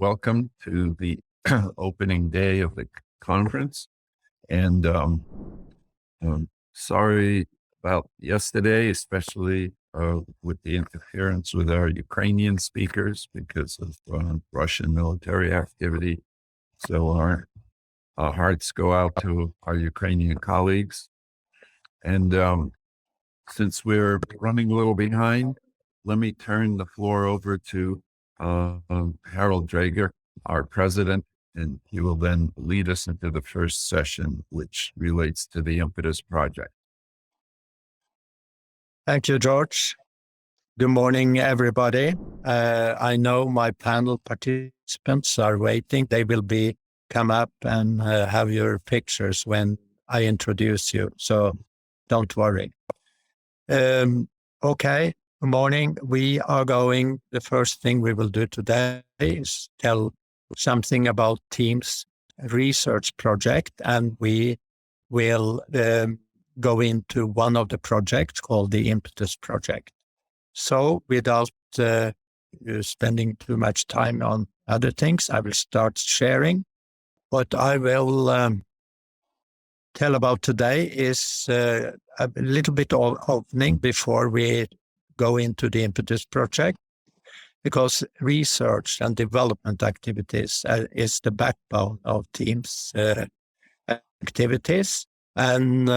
welcome to the opening day of the conference. And sorry about yesterday, especially with the interference with our Ukrainian speakers because of Russian military activity. So our hearts go out to our Ukrainian colleagues. And since we're running a little behind, let me turn the floor over to Harold Drager, our president, and he will then lead us into the first session, which relates to the Impetus project. Thank you, George. Good morning, everybody. I know my panel participants are waiting. They will come up and have your pictures when I introduce you, so don't worry. Okay, good morning. The first thing we will do today is tell something about TIEMS research project, and we will go into one of the projects called the Impetus project. So without spending too much time on other things, I will start sharing. What I will tell about today is a little bit of opening before we go into the Impetus project, because research and development activities is the backbone of TIEMS activities. And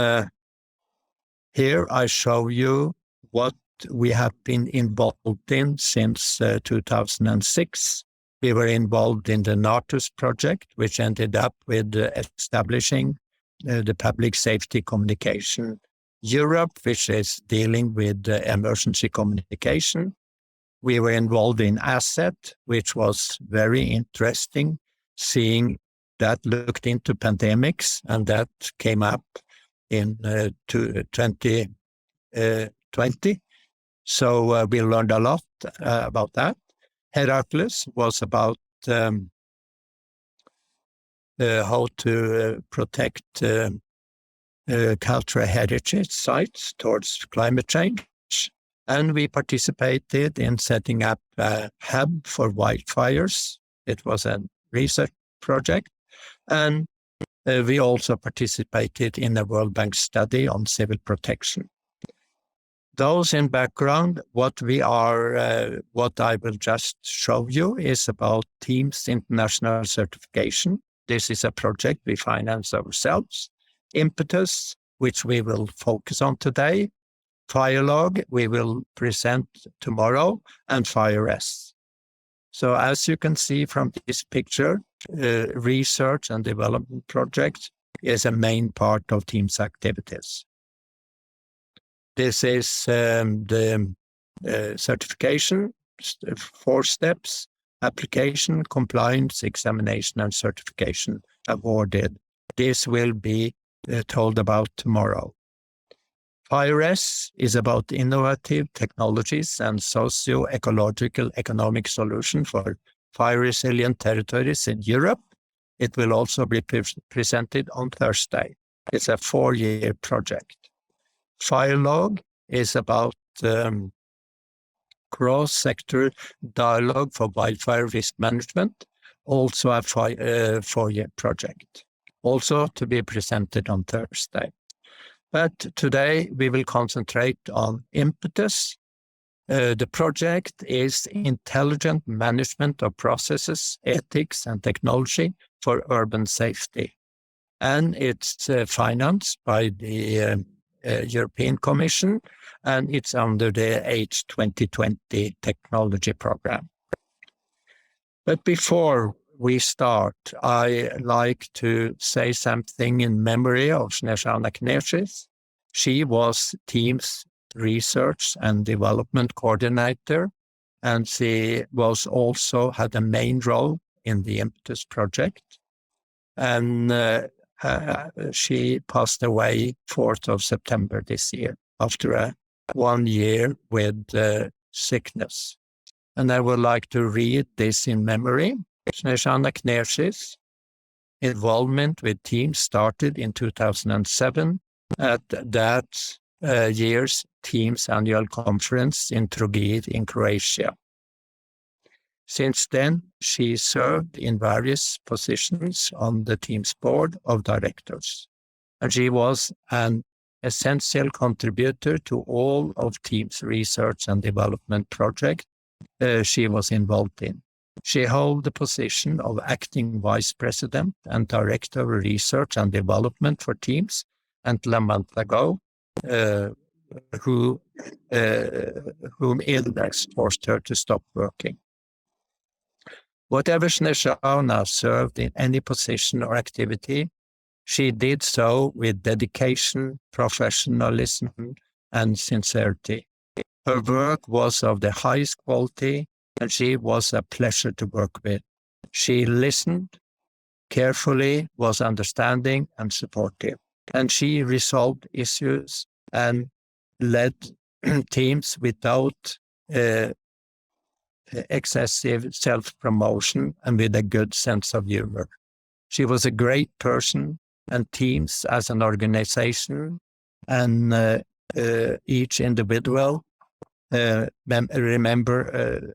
here I show you what we have been involved in since 2006. We were involved in the NATO's project, which ended up with establishing the Public Safety Communication Europe, which is dealing with emergency communication. We were involved in ASSET, which was very interesting, seeing that looked into pandemics, and that came up in 2020. So we learned a lot about that. Heracles was about how to protect cultural heritage sites towards climate change. And we participated in setting up a hub for wildfires. It was a research project. And we also participated in a World Bank study on civil protection. Those in background, what I will just show you is about TIEMS International Certification. This is a project we finance ourselves. Impetus, which we will focus on today. Firelog, we will present tomorrow, and FireS. So as you can see from this picture, research and development project is a main part of TIEMS activities. This is the certification, 4 steps: application, compliance, examination, and certification awarded. This will be told about tomorrow. FireS is about innovative technologies and socio-ecological economic solutions for fire-resilient territories in Europe. It will also be presented on Thursday. It's a 4-year project. Firelog is about cross-sector dialogue for wildfire risk management, also a 4-year project, also to be presented on Thursday. But today we will concentrate on Impetus. The project is intelligent management of processes, ethics, and technology for urban safety. And it's financed by the European Commission, and it's under the H2020 technology program. But before we start, I like to say something in memory of Snezhana Knežis. She was TIEMS research and development coordinator, and she was also had a main role in the Impetus project. And she passed away 4th of September this year after 1 year with sickness. And I would like to read this in memory. Snezhana Knežis' involvement with TIEMS started in 2007 at that year's TIEMS annual conference in Trogir in Croatia. Since then, she served in various positions on the TIEMS board of directors, and she was an essential contributor to all of TIEMS research and development projects she was involved in. She held the position of acting vice president and director of research and development for TIEMS until a month ago, whom illness forced her to stop working. Whatever Snezhana served in any position or activity, she did so with dedication, professionalism, and sincerity. Her work was of the highest quality, and she was a pleasure to work with. She listened carefully, was understanding and supportive, and she resolved issues and led teams without excessive self-promotion and with a good sense of humor. She was a great person, and TIEMS as an organization and each individual remember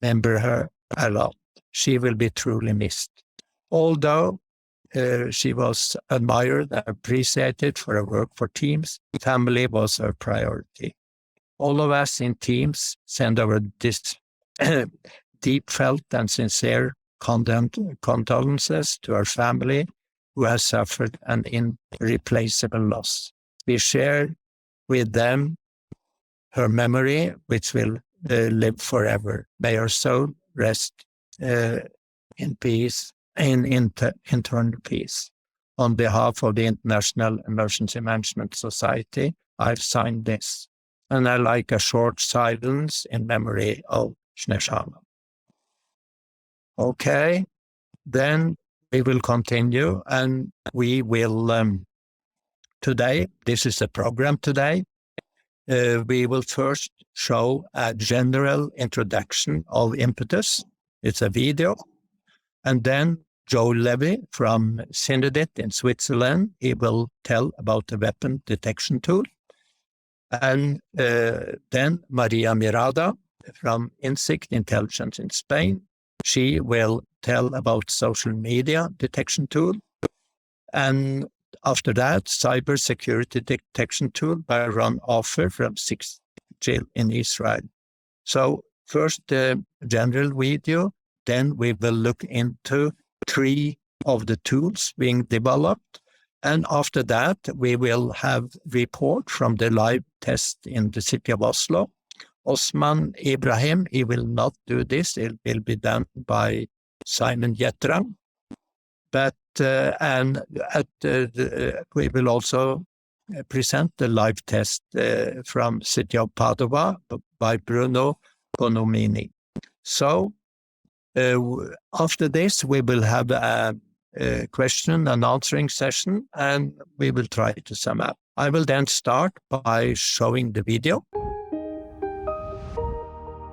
her a lot. She will be truly missed. Although she was admired and appreciated for her work for TIEMS, family was her priority. All of us in TIEMS send our deep felt and sincere condolences to her family, who has suffered an irreplaceable loss. We share with them her memory, which will live forever. May her soul rest in peace, in internal peace. On behalf of the International Emergency Management Society, I've signed this. And I like a short silence in memory of Snezhana. Okay, then we will continue, and we will, today, this is the program today, we will first show a general introduction of Impetus. It's a video. And then Joe Levy from Synedit in Switzerland, he will tell about the weapon detection tool. And then Maria Mirada from Insight Intelligence in Spain, she will tell about social media detection tool. And after that, cybersecurity detection tool by Ron Offer from Jail in Israel. So first the general video, then we will look into 3 of the tools being developed. And after that, we will have report from the live test in the city of Oslo. Osman Ibrahim, he will not do this. It will be done by Simon Jetram. But we will also present the live test from city of Padova by Bruno Bonomini. So after this, we will have a question and answering session, and we will try to sum up. I will then start by showing the video.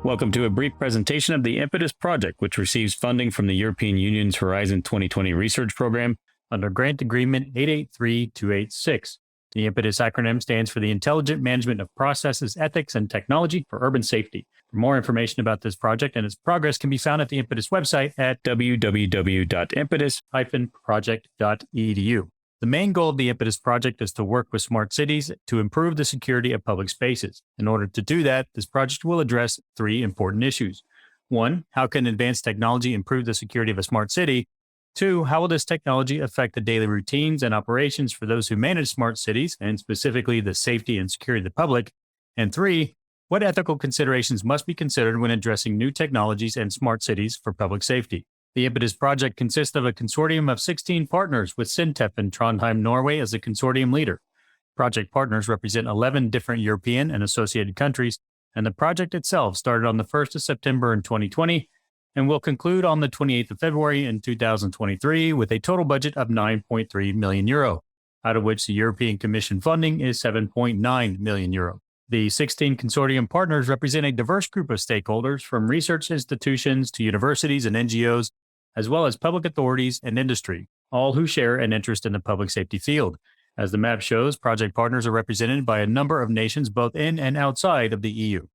Welcome to a brief presentation of the Impetus project, which receives funding from the European Union's Horizon 2020 research program under Grant Agreement 883286. The Impetus acronym stands for the Intelligent Management of Processes, Ethics, and Technology for Urban Safety. For more information about this project and its progress can be found at the Impetus website at www.impetus-project.edu. The main goal of the Impetus project is to work with smart cities to improve the security of public spaces. In order to do that, this project will address 3 important issues. 1, how can advanced technology improve the security of a smart city? 2, how will this technology affect the daily routines and operations for those who manage smart cities, and specifically the safety and security of the public? And 3, what ethical considerations must be considered when addressing new technologies and smart cities for public safety? The Impetus project consists of a consortium of 16 partners, with Sintef in Trondheim, Norway as a consortium leader. Project partners represent 11 different European and associated countries, and the project itself started on the 1st of September in 2020 and will conclude on the 28th of February in 2023 with a total budget of 9.3 million euro, out of which the European Commission funding is 7.9 million euro. The 16 consortium partners represent a diverse group of stakeholders, from research institutions to universities and NGOs, as well as public authorities and industry, all who share an interest in the public safety field. As the map shows, project partners are represented by a number of nations both in and outside of the EU.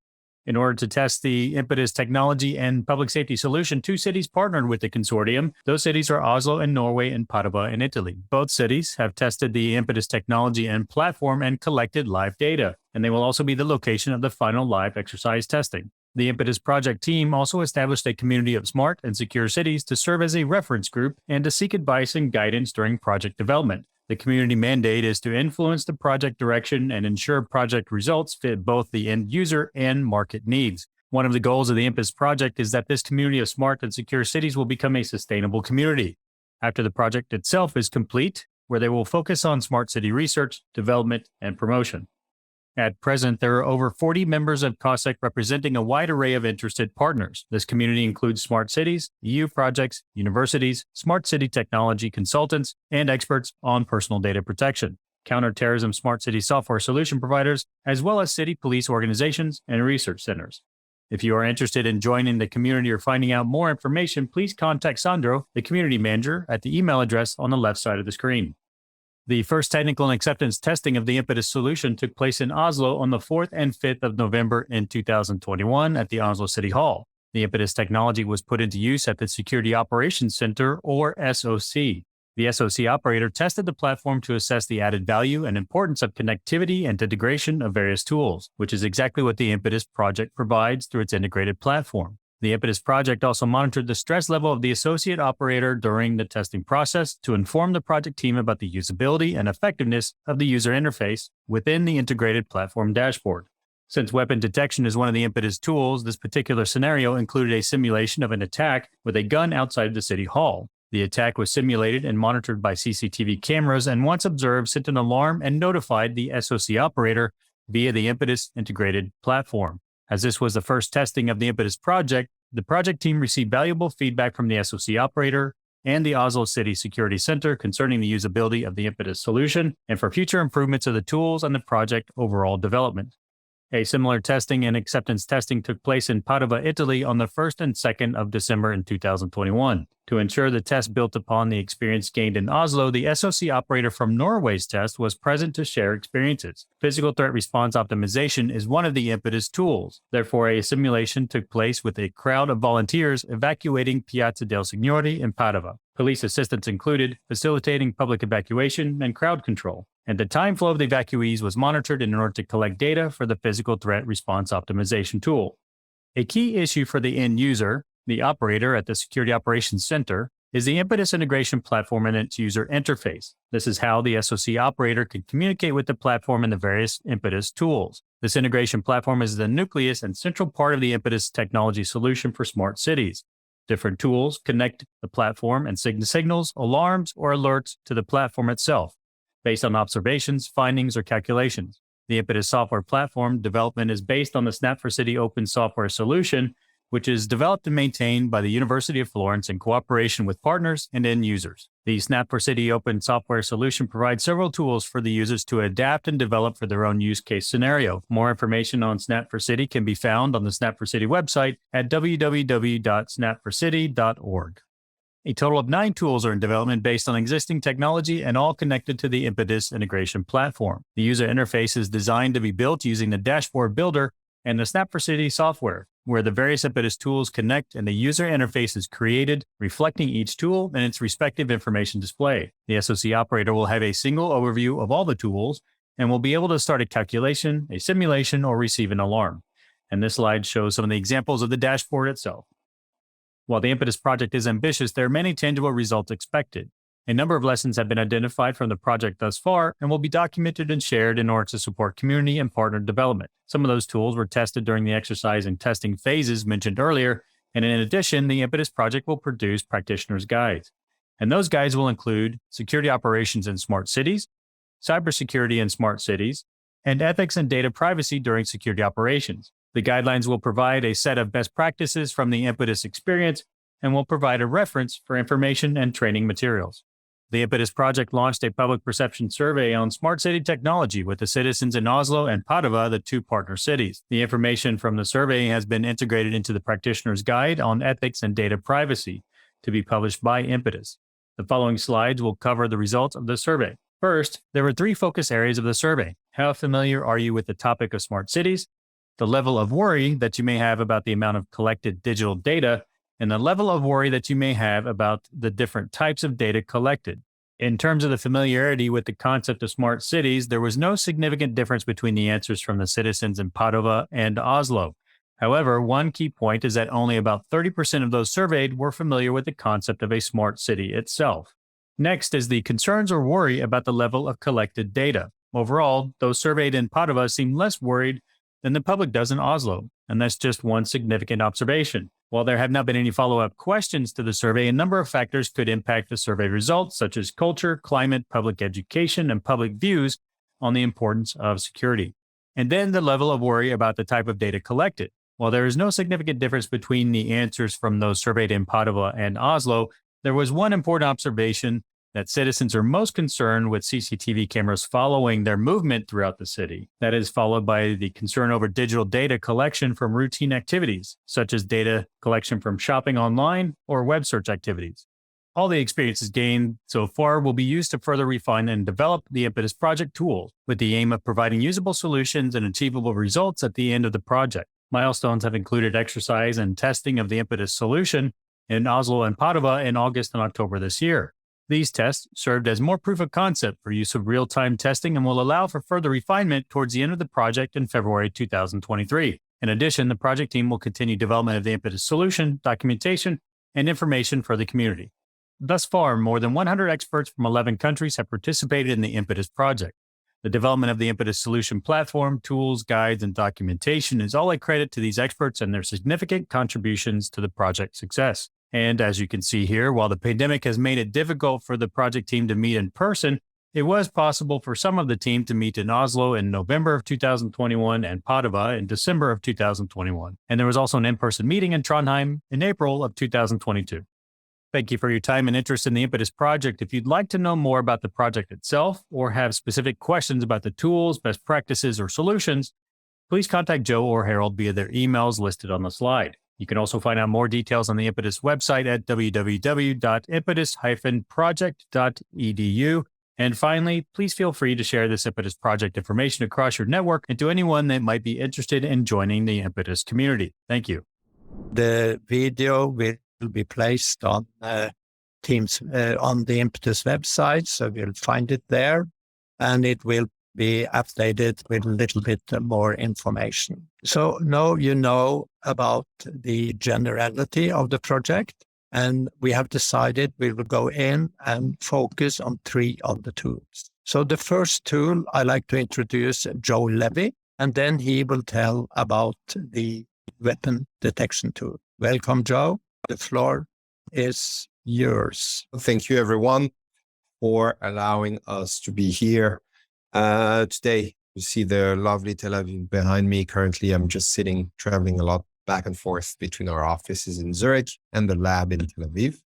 In order to test the impetus technology and public safety solution, 2 cities partnered with the consortium. Those cities are Oslo in Norway and Padova in Italy. Both cities have tested the impetus technology and platform and collected live data, and they will also be the location of the final live exercise testing. The Impetus project team also established a community of smart and secure cities to serve as a reference group and to seek advice and guidance during project development. The community mandate is to influence the project direction and ensure project results fit both the end user and market needs. One of the goals of the Impetus project is that this community of smart and secure cities will become a sustainable community. After the project itself is complete, where they will focus on smart city research, development, and promotion. At present, there are over 40 members of COSEC representing a wide array of interested partners. This community includes smart cities, EU projects, universities, smart city technology consultants, and experts on personal data protection, counterterrorism smart city software solution providers, as well as city police organizations and research centers. If you are interested in joining the community or finding out more information, please contact Sandro, the community manager, at the email address on the left side of the screen. The first technical and acceptance testing of the Impetus solution took place in Oslo on the 4th and 5th of November in 2021 at the Oslo City Hall. The Impetus technology was put into use at the Security Operations Center, or SOC. The SOC operator tested the platform to assess the added value and importance of connectivity and integration of various tools, which is exactly what the Impetus project provides through its integrated platform. The Impetus project also monitored the stress level of the associate operator during the testing process to inform the project team about the usability and effectiveness of the user interface within the integrated platform dashboard. Since weapon detection is one of the Impetus tools, this particular scenario included a simulation of an attack with a gun outside the city hall. The attack was simulated and monitored by CCTV cameras, and once observed, sent an alarm and notified the SOC operator via the Impetus integrated platform. As this was the first testing of the Impetus project, the project team received valuable feedback from the SOC operator and the Oslo City Security Center concerning the usability of the Impetus solution and for future improvements of the tools and the project overall development. A similar testing and acceptance testing took place in Padova, Italy on the 1st and 2nd of December in 2021. To ensure the test built upon the experience gained in Oslo, the SOC operator from Norway's test was present to share experiences. Physical threat response optimization is one of the Impetus tools. Therefore, a simulation took place with a crowd of volunteers evacuating Piazza del Signore in Padova. Police assistance included facilitating public evacuation and crowd control, and the time flow of the evacuees was monitored in order to collect data for the physical threat response optimization tool. A key issue for the end user, the operator at the Security Operations Center, is the Impetus integration platform and its user interface. This is how the SOC operator can communicate with the platform and the various Impetus tools. This integration platform is the nucleus and central part of the Impetus technology solution for smart cities. Different tools connect the platform and send signals, alarms, or alerts to the platform itself, based on observations, findings, or calculations. The Impetus software platform development is based on the Snap for City open software solution, which is developed and maintained by the University of Florence in cooperation with partners and end users. The Snap for City open software solution provides several tools for the users to adapt and develop for their own use case scenario. More information on Snap for City can be found on the Snap for City website at www.snapforcity.org. A total of 9 tools are in development based on existing technology and all connected to the Impetus integration platform. The user interface is designed to be built using the dashboard builder and the Snap for City software, where the various Impetus tools connect and the user interface is created, reflecting each tool and its respective information display. The SOC operator will have a single overview of all the tools and will be able to start a calculation, a simulation, or receive an alarm. And this slide shows some of the examples of the dashboard itself. While the Impetus project is ambitious, there are many tangible results expected. A number of lessons have been identified from the project thus far and will be documented and shared in order to support community and partner development. Some of those tools were tested during the exercise and testing phases mentioned earlier, and in addition, the Impetus project will produce practitioners' guides. And those guides will include security operations in smart cities, cybersecurity in smart cities, and ethics and data privacy during security operations. The guidelines will provide a set of best practices from the Impetus experience and will provide a reference for information and training materials. The Impetus project launched a public perception survey on smart city technology with the citizens in Oslo and Padova, the 2 partner cities. The information from the survey has been integrated into the practitioner's guide on ethics and data privacy to be published by Impetus. The following slides will cover the results of the survey. First, there were 3 focus areas of the survey. How familiar are you with the topic of smart cities? the level of worry that you may have about the amount of collected digital data, and the level of worry that you may have about the different types of data collected. In terms of the familiarity with the concept of smart cities, there was no significant difference between the answers from the citizens in Padova and Oslo. However, one key point is that only about 30% of those surveyed were familiar with the concept of a smart city itself. Next is the concerns or worry about the level of collected data. Overall, those surveyed in Padova seem less worried than the public does in Oslo, and that's just one significant observation. While there have not been any follow-up questions to the survey, a number of factors could impact the survey results, such as culture, climate, public education, and public views on the importance of security. And then the level of worry about the type of data collected. While there is no significant difference between the answers from those surveyed in Padova and Oslo, there was one important observation that citizens are most concerned with CCTV cameras following their movement throughout the city. That is followed by the concern over digital data collection from routine activities, such as data collection from shopping online or web search activities. All the experiences gained so far will be used to further refine and develop the Impetus project tool, with the aim of providing usable solutions and achievable results at the end of the project. Milestones have included exercise and testing of the Impetus solution in Oslo and Padova in August and October this year. These tests served as more proof of concept for use of real-time testing and will allow for further refinement towards the end of the project in February 2023. In addition, the project team will continue development of the Impetus solution, documentation, and information for the community. Thus far, more than 100 experts from 11 countries have participated in the Impetus project. The development of the Impetus solution platform, tools, guides, and documentation is all a credit to these experts and their significant contributions to the project's success. And as you can see here, while the pandemic has made it difficult for the project team to meet in person, it was possible for some of the team to meet in Oslo in November of 2021 and Padova in December of 2021. And there was also an in-person meeting in Trondheim in April of 2022. Thank you for your time and interest in the Impetus project. If you'd like to know more about the project itself or have specific questions about the tools, best practices, or solutions, please contact Joe or Harold via their emails listed on the slide. You can also find out more details on the Impetus website at www.impetus-project.edu. And finally, please feel free to share this Impetus project information across your network and to anyone that might be interested in joining the Impetus community. Thank you. The video will be placed on TIEMS on the Impetus website, so you'll find it there, and it will be updated with a little bit more information. So now you know about the generality of the project, and we have decided we will go in and focus on 3 of the tools. So the first tool, I like to introduce Joe Levy, and then he will tell about the weapon detection tool. Welcome, Joe. The floor is yours. Thank you, everyone, for allowing us to be here today. You see the lovely Tel Aviv behind me. Currently, I'm just traveling a lot back and forth between our offices in Zurich and the lab in Tel Aviv.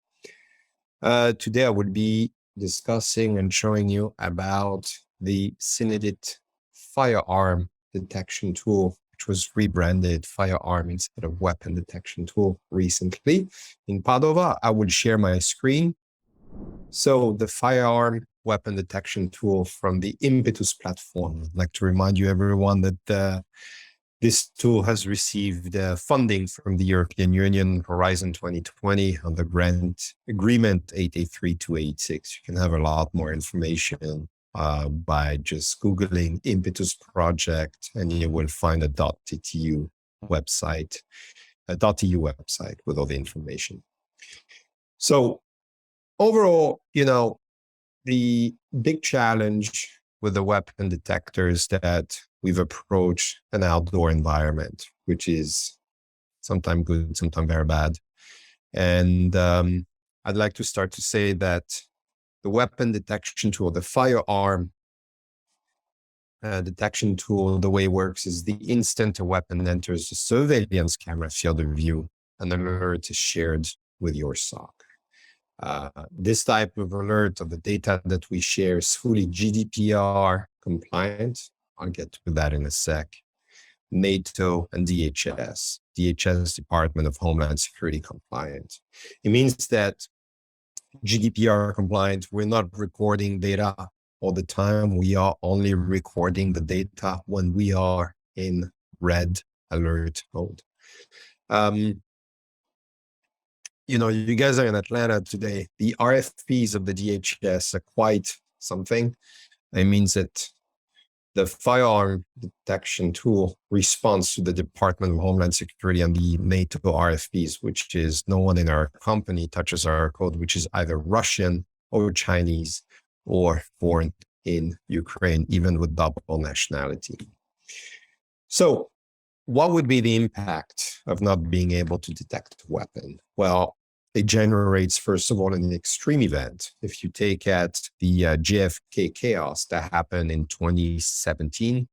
Today, I will be discussing and showing you about the Synedit firearm detection tool, which was rebranded firearm instead of weapon detection tool recently. In Padova, I will share my screen. So the firearm weapon detection tool from the Impetus platform. I'd like to remind you, everyone, that this tool has received funding from the European Union Horizon 2020 on the grant agreement 883286. You can have a lot more information by just Googling Impetus project, and you will find a .eu website with all the information. So overall, the big challenge with the weapon detectors that we've approached an outdoor environment, which is sometimes good, sometimes very bad. And I'd like to start to say that the weapon detection tool, the firearm detection tool, the way it works is the instant a weapon enters the surveillance camera field of view, an alert is shared with your SOC. This type of alert of the data that we share is fully GDPR compliant. I'll get to that in a sec. NATO and DHS, Department of Homeland Security compliant. It means that GDPR compliant, we're not recording data all the time. We are only recording the data when we are in red alert mode. You guys are in Atlanta today. The RFPs of the DHS are quite something. It means that the firearm detection tool responds to the Department of Homeland Security and the NATO RFPs, which is no one in our company touches our code, which is either Russian or Chinese or born in Ukraine, even with double nationality. So what would be the impact of not being able to detect a weapon? Well, it generates, first of all, an extreme event. If you take at the JFK chaos that happened in 2017,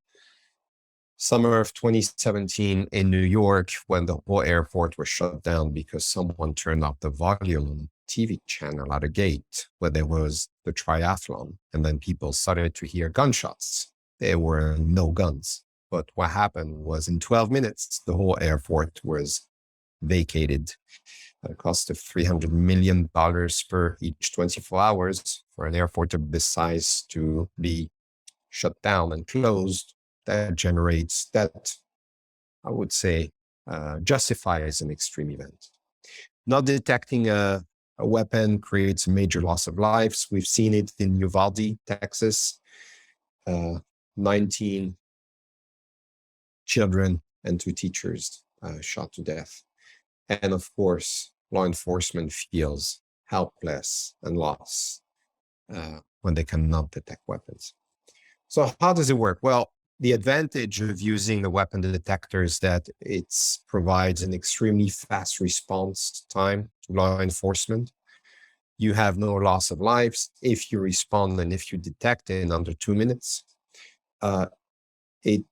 summer of 2017 in New York, when the whole airport was shut down because someone turned up the volume on TV channel at a gate where there was the triathlon, and then people started to hear gunshots. There were no guns. But what happened was in 12 minutes, the whole airport was vacated at a cost of $300 million per each 24 hours for an airport of this size to be shut down and closed. That generates that, I would say, justifies an extreme event. Not detecting a weapon creates a major loss of lives. We've seen it in Uvalde, Texas. 19 children and 2 teachers shot to death. And of course, law enforcement feels helpless and lost when they cannot detect weapons. So how does it work? Well, the advantage of using the weapon detector is that it provides an extremely fast response time to law enforcement. You have no loss of lives if you respond and if you detect it in under 2 minutes. It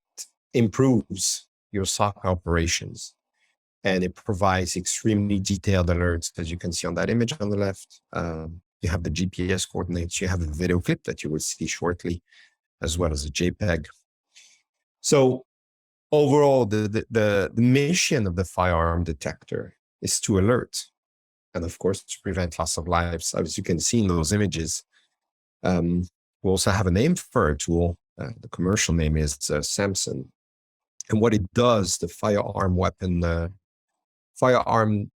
improves your SOC operations, and it provides extremely detailed alerts, as you can see on that image on the left. You have the GPS coordinates, you have a video clip that you will see shortly, as well as a JPEG. So overall, the mission of the firearm detector is to alert, and of course, to prevent loss of lives. As you can see in those images, we also have a name for our tool. The commercial name is Samson. And what it does, the firearm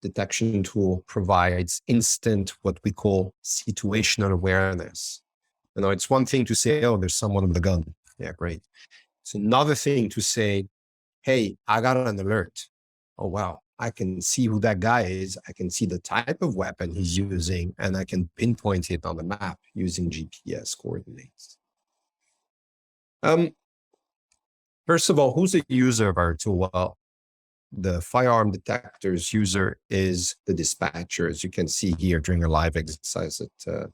detection tool provides instant, what we call situational awareness. It's one thing to say, oh, there's someone with a gun. Yeah, great. It's another thing to say, hey, I got an alert. Oh, wow. I can see who that guy is. I can see the type of weapon he's using, and I can pinpoint it on the map using GPS coordinates. First of all, who's the user of our tool? Well, the firearm detector's user is the dispatcher, as you can see here during a live exercise that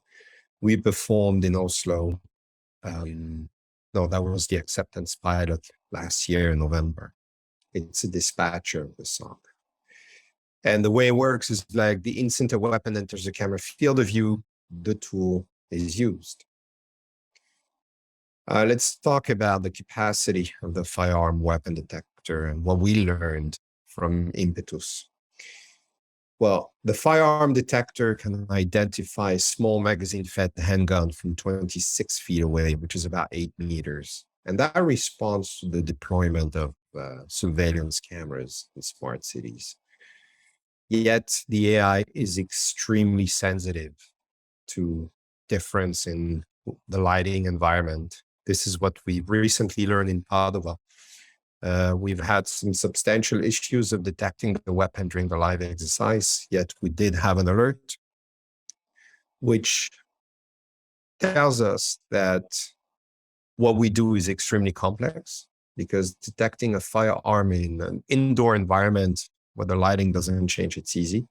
we performed in Oslo. No, that was the acceptance pilot last year in November. It's a dispatcher of the SOC. And the way it works is like the instant a weapon enters the camera field of view, the tool is used. Let's talk about the capacity of the firearm weapon detector and what we learned from Impetus. Well, the firearm detector can identify a small magazine-fed handgun from 26 feet away, which is about 8 meters. And that responds to the deployment of surveillance cameras in smart cities. Yet the AI is extremely sensitive to difference in the lighting environment. This is what we recently learned in Padova. We've had some substantial issues of detecting the weapon during the live exercise, yet we did have an alert, which tells us that what we do is extremely complex, because detecting a firearm in an indoor environment where the lighting doesn't change, it's easy.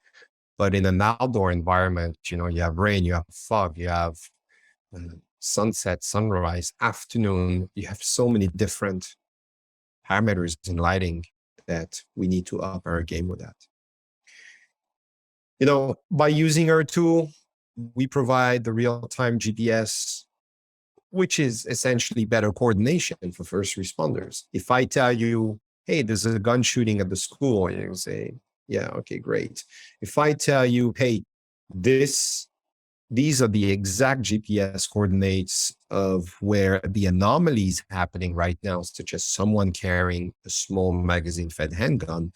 But in an outdoor environment, you have rain, you have fog, you have sunset, sunrise, afternoon, you have so many different parameters in lighting that we need to up our game with that. By using our tool, we provide the real-time GPS, which is essentially better coordination for first responders. If I tell you, hey, there's a gun shooting at the school, you say, yeah, okay, great. If I tell you, hey, this these are the exact GPS coordinates of where the anomaly is happening right now, such as someone carrying a small magazine-fed handgun.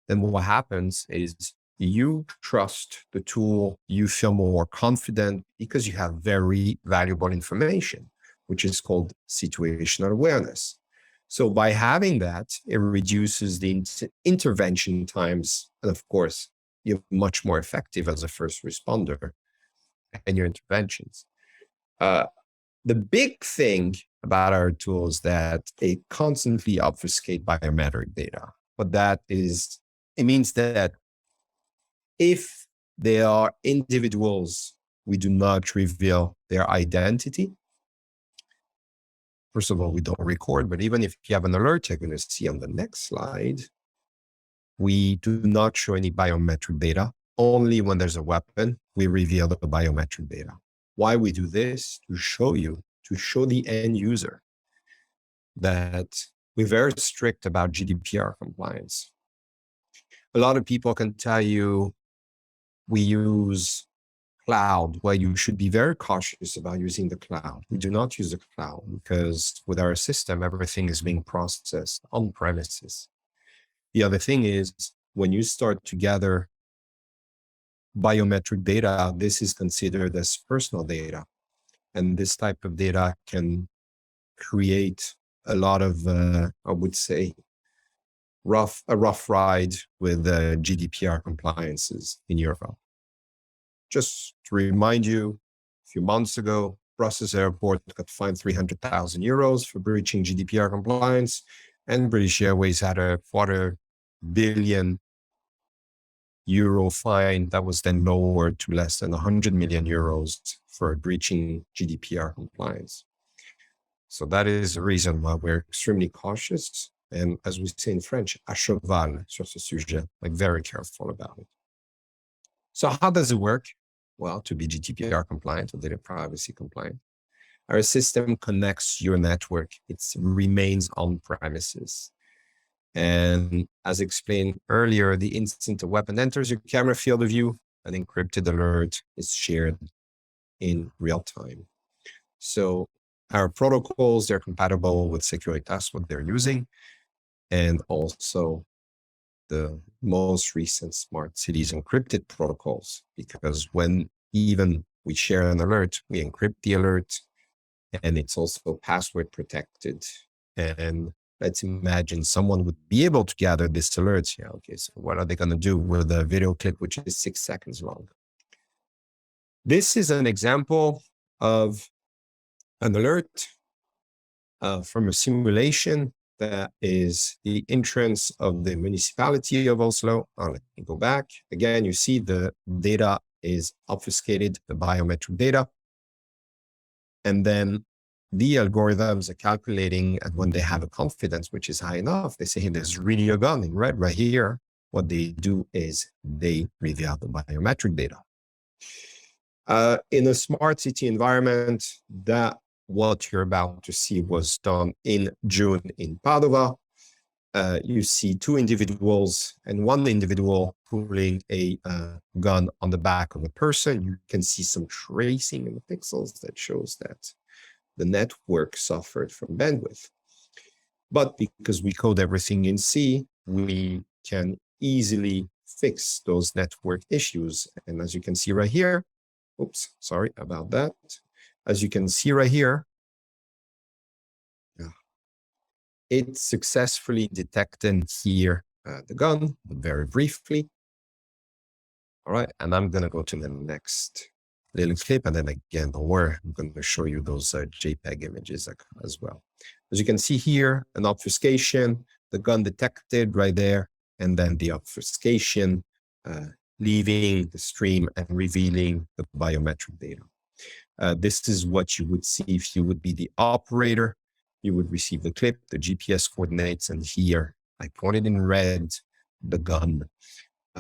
Then what happens is you trust the tool, you feel more confident because you have very valuable information, which is called situational awareness. So by having that, it reduces the intervention times. And of course, you're much more effective as a first responder in your interventions. The big thing about our tools is that they constantly obfuscate biometric data. But that is, it means that if they are individuals, we do not reveal their identity. First of all, we don't record, but even if you have an alert, you're going to see on the next slide, we do not show any biometric data. Only when there's a weapon, we reveal the biometric data. Why we do this? To show you, to show the end user that we're very strict about GDPR compliance. A lot of people can tell you we use cloud. Well, you should be very cautious about using the cloud. We do not use the cloud because with our system, everything is being processed on premises. The other thing is when you start to gather biometric data, this is considered as personal data. And this type of data can create a lot of, I would say, a rough ride with GDPR compliances in Europe. Just to remind you, a few months ago, Brussels Airport got fined 300,000 euros for breaching GDPR compliance, and British Airways had a €250 million fine that was then lowered to less than 100 million euros for breaching GDPR compliance. So that is the reason why we're extremely cautious. And as we say in French, à cheval sur ce sujet, like very careful about it. So how does it work? Well, to be GDPR compliant or data privacy compliant, our system connects your network. It remains on premises. And as explained earlier, the instant a weapon enters your camera field of view, an encrypted alert is shared in real time. So our protocols, they're compatible with Securitas, what they're using, and also the most recent smart cities encrypted protocols, because when even we share an alert, we encrypt the alert, and it's also password protected. And let's imagine someone would be able to gather this alert. Yeah, okay, so what are they going to do with a video clip, which is 6 seconds long? This is an example of an alert from a simulation that is the entrance of the municipality of Oslo. Let me go back. Again, you see the data is obfuscated, the biometric data. And then the algorithms are calculating, and when they have a confidence which is high enough, they say, hey, there's really a gun in red right here. What they do is they reveal the biometric data. In a smart city environment, that what you're about to see was done in June in Padova. You see 2 individuals and 1 individual pulling a gun on the back of a person. You can see some tracing in the pixels that shows that the network suffered from bandwidth. But because we code everything in C, we can easily fix those network issues. And as you can see right here, oops, sorry about that. As you can see right here, it successfully detected here the gun, but very briefly. All right, and I'm going to go to the next little clip, and then again, don't worry, I'm going to show you those JPEG images as well. As you can see here, an obfuscation, the gun detected right there, and then the obfuscation leaving the stream and revealing the biometric data. This is what you would see if you would be the operator. You would receive the clip, the GPS coordinates, and here I pointed in red the gun.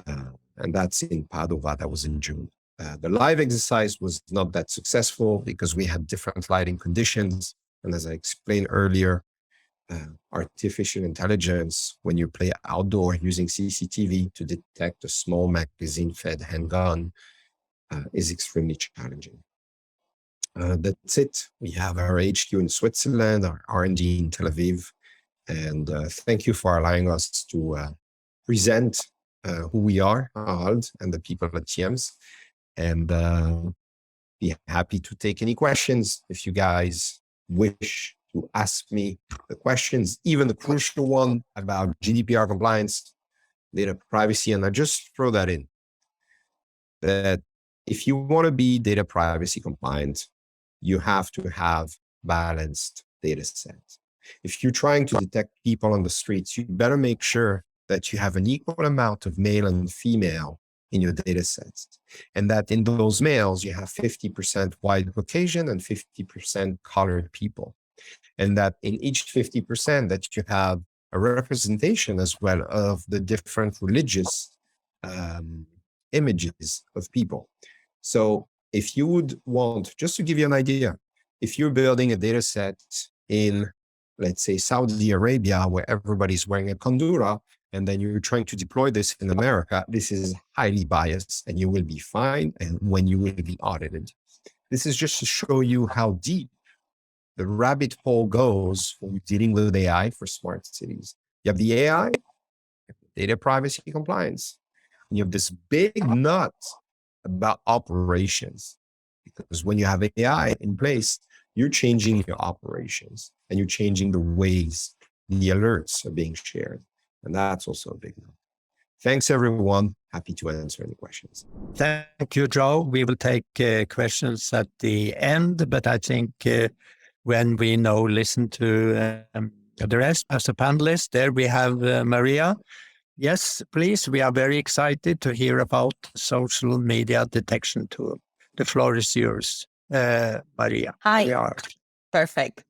And that's in Padova, that was in June. The live exercise was not that successful because we had different lighting conditions. And as I explained earlier, artificial intelligence, when you play outdoor using CCTV to detect a small magazine-fed handgun, is extremely challenging. That's it. We have our HQ in Switzerland, our R&D in Tel Aviv, and thank you for allowing us to present who we are, Harald, and the people at TIEMS, and be happy to take any questions if you guys wish to ask me the questions, even the crucial one about GDPR compliance, data privacy, and I just throw that in, that if you want to be data privacy compliant, you have to have balanced data sets. If you're trying to detect people on the streets, you better make sure that you have an equal amount of male and female in your data sets, and that in those males, you have 50% white Caucasian and 50% colored people. And that in each 50% that you have a representation as well of the different religious images of people. So if you would want, just to give you an idea, if you're building a data set in, let's say, Saudi Arabia, where everybody's wearing a kandura, and then you're trying to deploy this in America, this is highly biased and you will be fined and when you will be audited. This is just to show you how deep the rabbit hole goes when you're dealing with AI for smart cities. You have the AI, data privacy compliance, and you have this big nut about operations. Because when you have AI in place, you're changing your operations and you're changing the ways the alerts are being shared. And that's also a big one. Thanks, everyone. Happy to answer any questions. Thank you, Joe. We will take questions at the end, but I think when we now listen to the rest as a panelist, there we have Maria. Yes, please. We are very excited to hear about social media detection tool. The floor is yours, Maria. Hi. Perfect.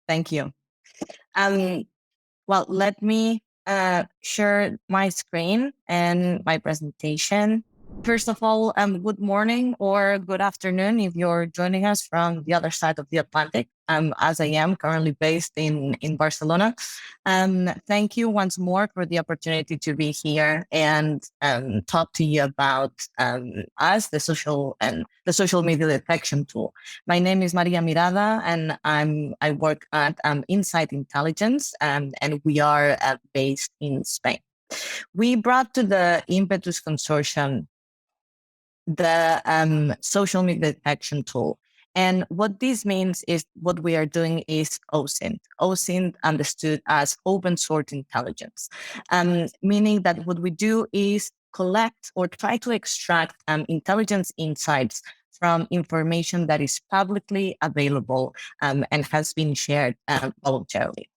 Thank you. Well, let me share my screen and my presentation. First of all, good morning or good afternoon if you're joining us from the other side of the Atlantic, as I am currently based in Barcelona. Thank you once more for the opportunity to be here and talk to you about us, the social media detection tool. My name is Maria Mirada, and I work at Insight Intelligence, and we are based in Spain. We brought to the Impetus Consortium the social media detection tool. And what this means is what we are doing is OSINT. OSINT understood as open source intelligence, meaning that what we do is collect or try to extract intelligence insights from information that is publicly available and has been shared voluntarily.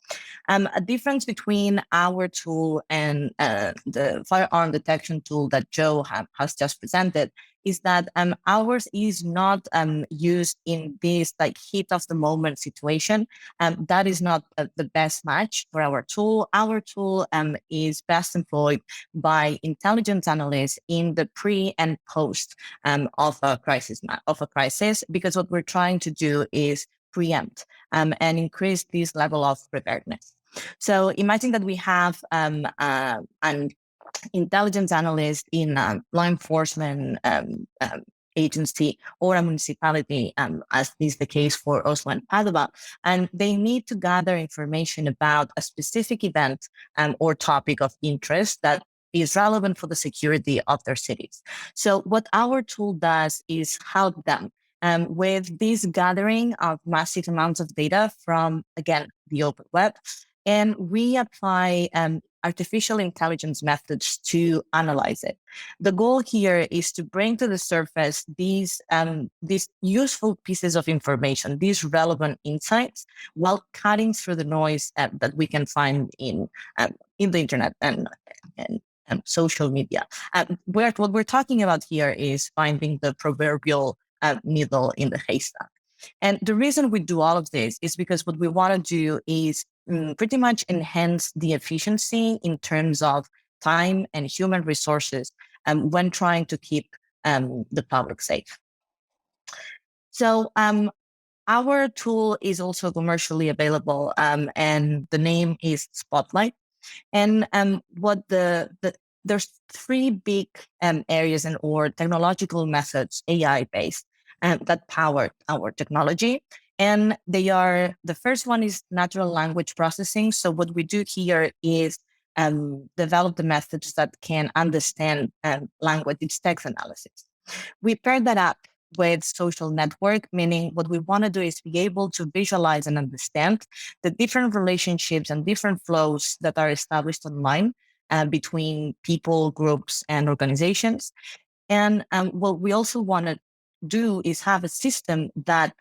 A difference between our tool and the firearm detection tool that Joe has just presented is that ours is not used in this like heat of the moment situation. That is not the best match for our tool. Our tool is best employed by intelligence analysts in the pre and post of a crisis, because what we're trying to do is preempt and increase this level of preparedness. So imagine that we have an intelligence analyst in a law enforcement agency or a municipality, as is the case for Oslo and Padova, and they need to gather information about a specific event or topic of interest that is relevant for the security of their cities. So what our tool does is help them with this gathering of massive amounts of data from, again, the open web. And we apply artificial intelligence methods to analyze it. The goal here is to bring to the surface these useful pieces of information, these relevant insights, while cutting through the noise that we can find in the internet and social media. What we're talking about here is finding the proverbial needle in the haystack. And the reason we do all of this is because what we want to do is pretty much enhance the efficiency in terms of time and human resources when trying to keep the public safe. So our tool is also commercially available, and the name is Spotlight. And what the there's three big areas or technological methods, AI-based, that power our technology. And they are, the first one is natural language processing. So what we do here is develop the methods that can understand language, it's text analysis. We pair that up with social network, meaning what we want to do is be able to visualize and understand the different relationships and different flows that are established online between people, groups, and organizations. And what we also want to do is have a system that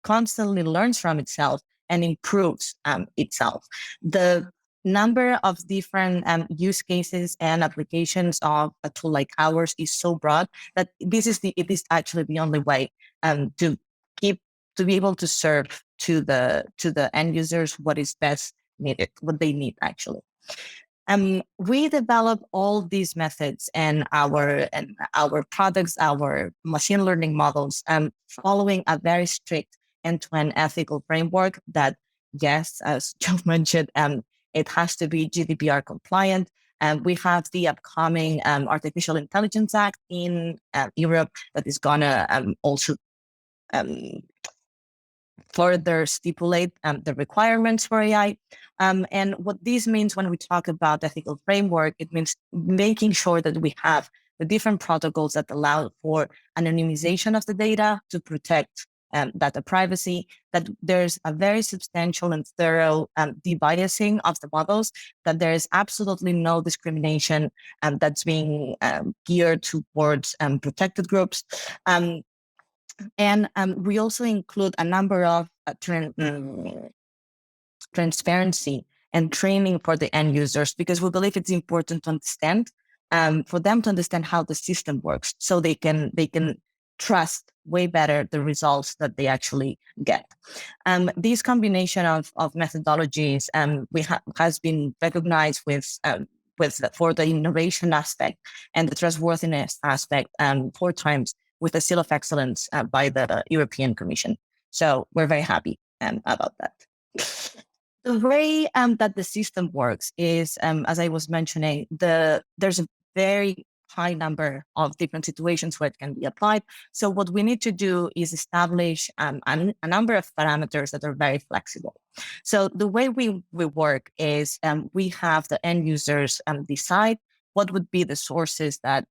constantly learns from itself and improves itself. The number of different use cases and applications of a tool like ours is so broad that it is actually the only way to be able to serve to the end users what is best needed, what they need actually. We develop all these methods and our products, our machine learning models, following a very strict end-to-end ethical framework that, yes, as Joe mentioned, it has to be GDPR compliant. And we have the upcoming Artificial Intelligence Act in Europe that is gonna also further stipulate the requirements for AI. And what this means when we talk about ethical framework, it means making sure that we have the different protocols that allow for anonymization of the data to protect data privacy, that there's a very substantial and thorough debiasing of the models, that there is absolutely no discrimination that's being geared towards protected groups. And we also include a number of transparency and training for the end users, because we believe it's important to understand, for them to understand how the system works, so they can trust way better the results that they actually get. This combination of methodologies has been recognized for the innovation aspect and the trustworthiness aspect 4 times with a seal of excellence by the European Commission. So we're very happy about that. The way that the system works is, as I was mentioning, there's a very high number of different situations where it can be applied. So what we need to do is establish a number of parameters that are very flexible. So the way we work is we have the end users decide what would be the sources that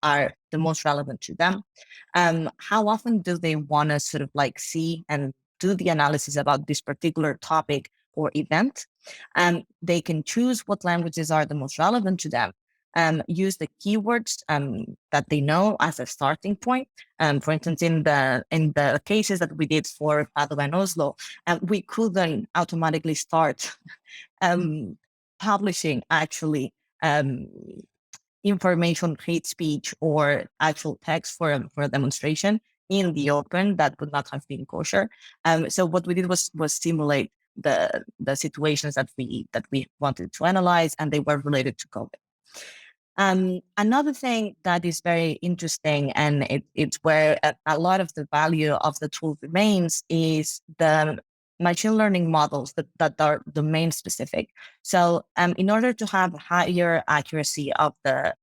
are the most relevant to them. How often do they want to sort of like see and do the analysis about this particular topic or event? They can choose what languages are the most relevant to them. Use the keywords that they know as a starting point. For instance, in the cases that we did for Padua and Oslo, we couldn't automatically start publishing actually information, hate speech, or actual text for a demonstration in the open. That would not have been kosher. So what we did was simulate the situations that we wanted to analyze, and they were related to COVID. Another thing that is very interesting, and it's where a lot of the value of the tool remains, is the machine learning models that are domain specific. So in order to have higher accuracy of the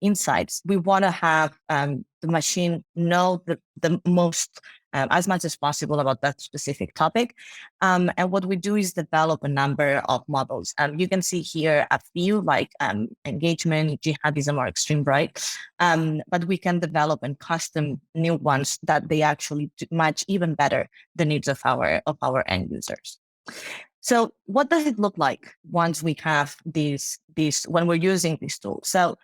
insights, we want to have the machine know the most as much as possible about that specific topic. And what we do is develop a number of models. You can see here a few like engagement, jihadism, or extreme right. But we can develop and custom new ones that they actually match even better the needs of our end users. So what does it look like once we have these when we're using these tools? So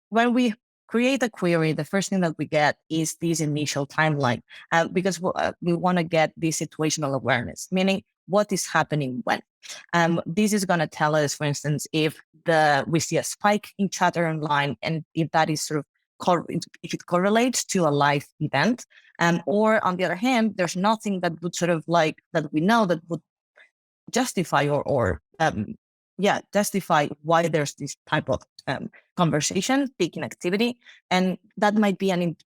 when we create a query, the first thing that we get is this initial timeline, because we want to get this situational awareness, meaning what is happening when. This is going to tell us, for instance, if we see a spike in chatter online, and if that is sort of if it correlates to a live event, or on the other hand, there's nothing that would sort of like that we know that would justify or justify why there's this type of conversation, peaking activity, and that might be an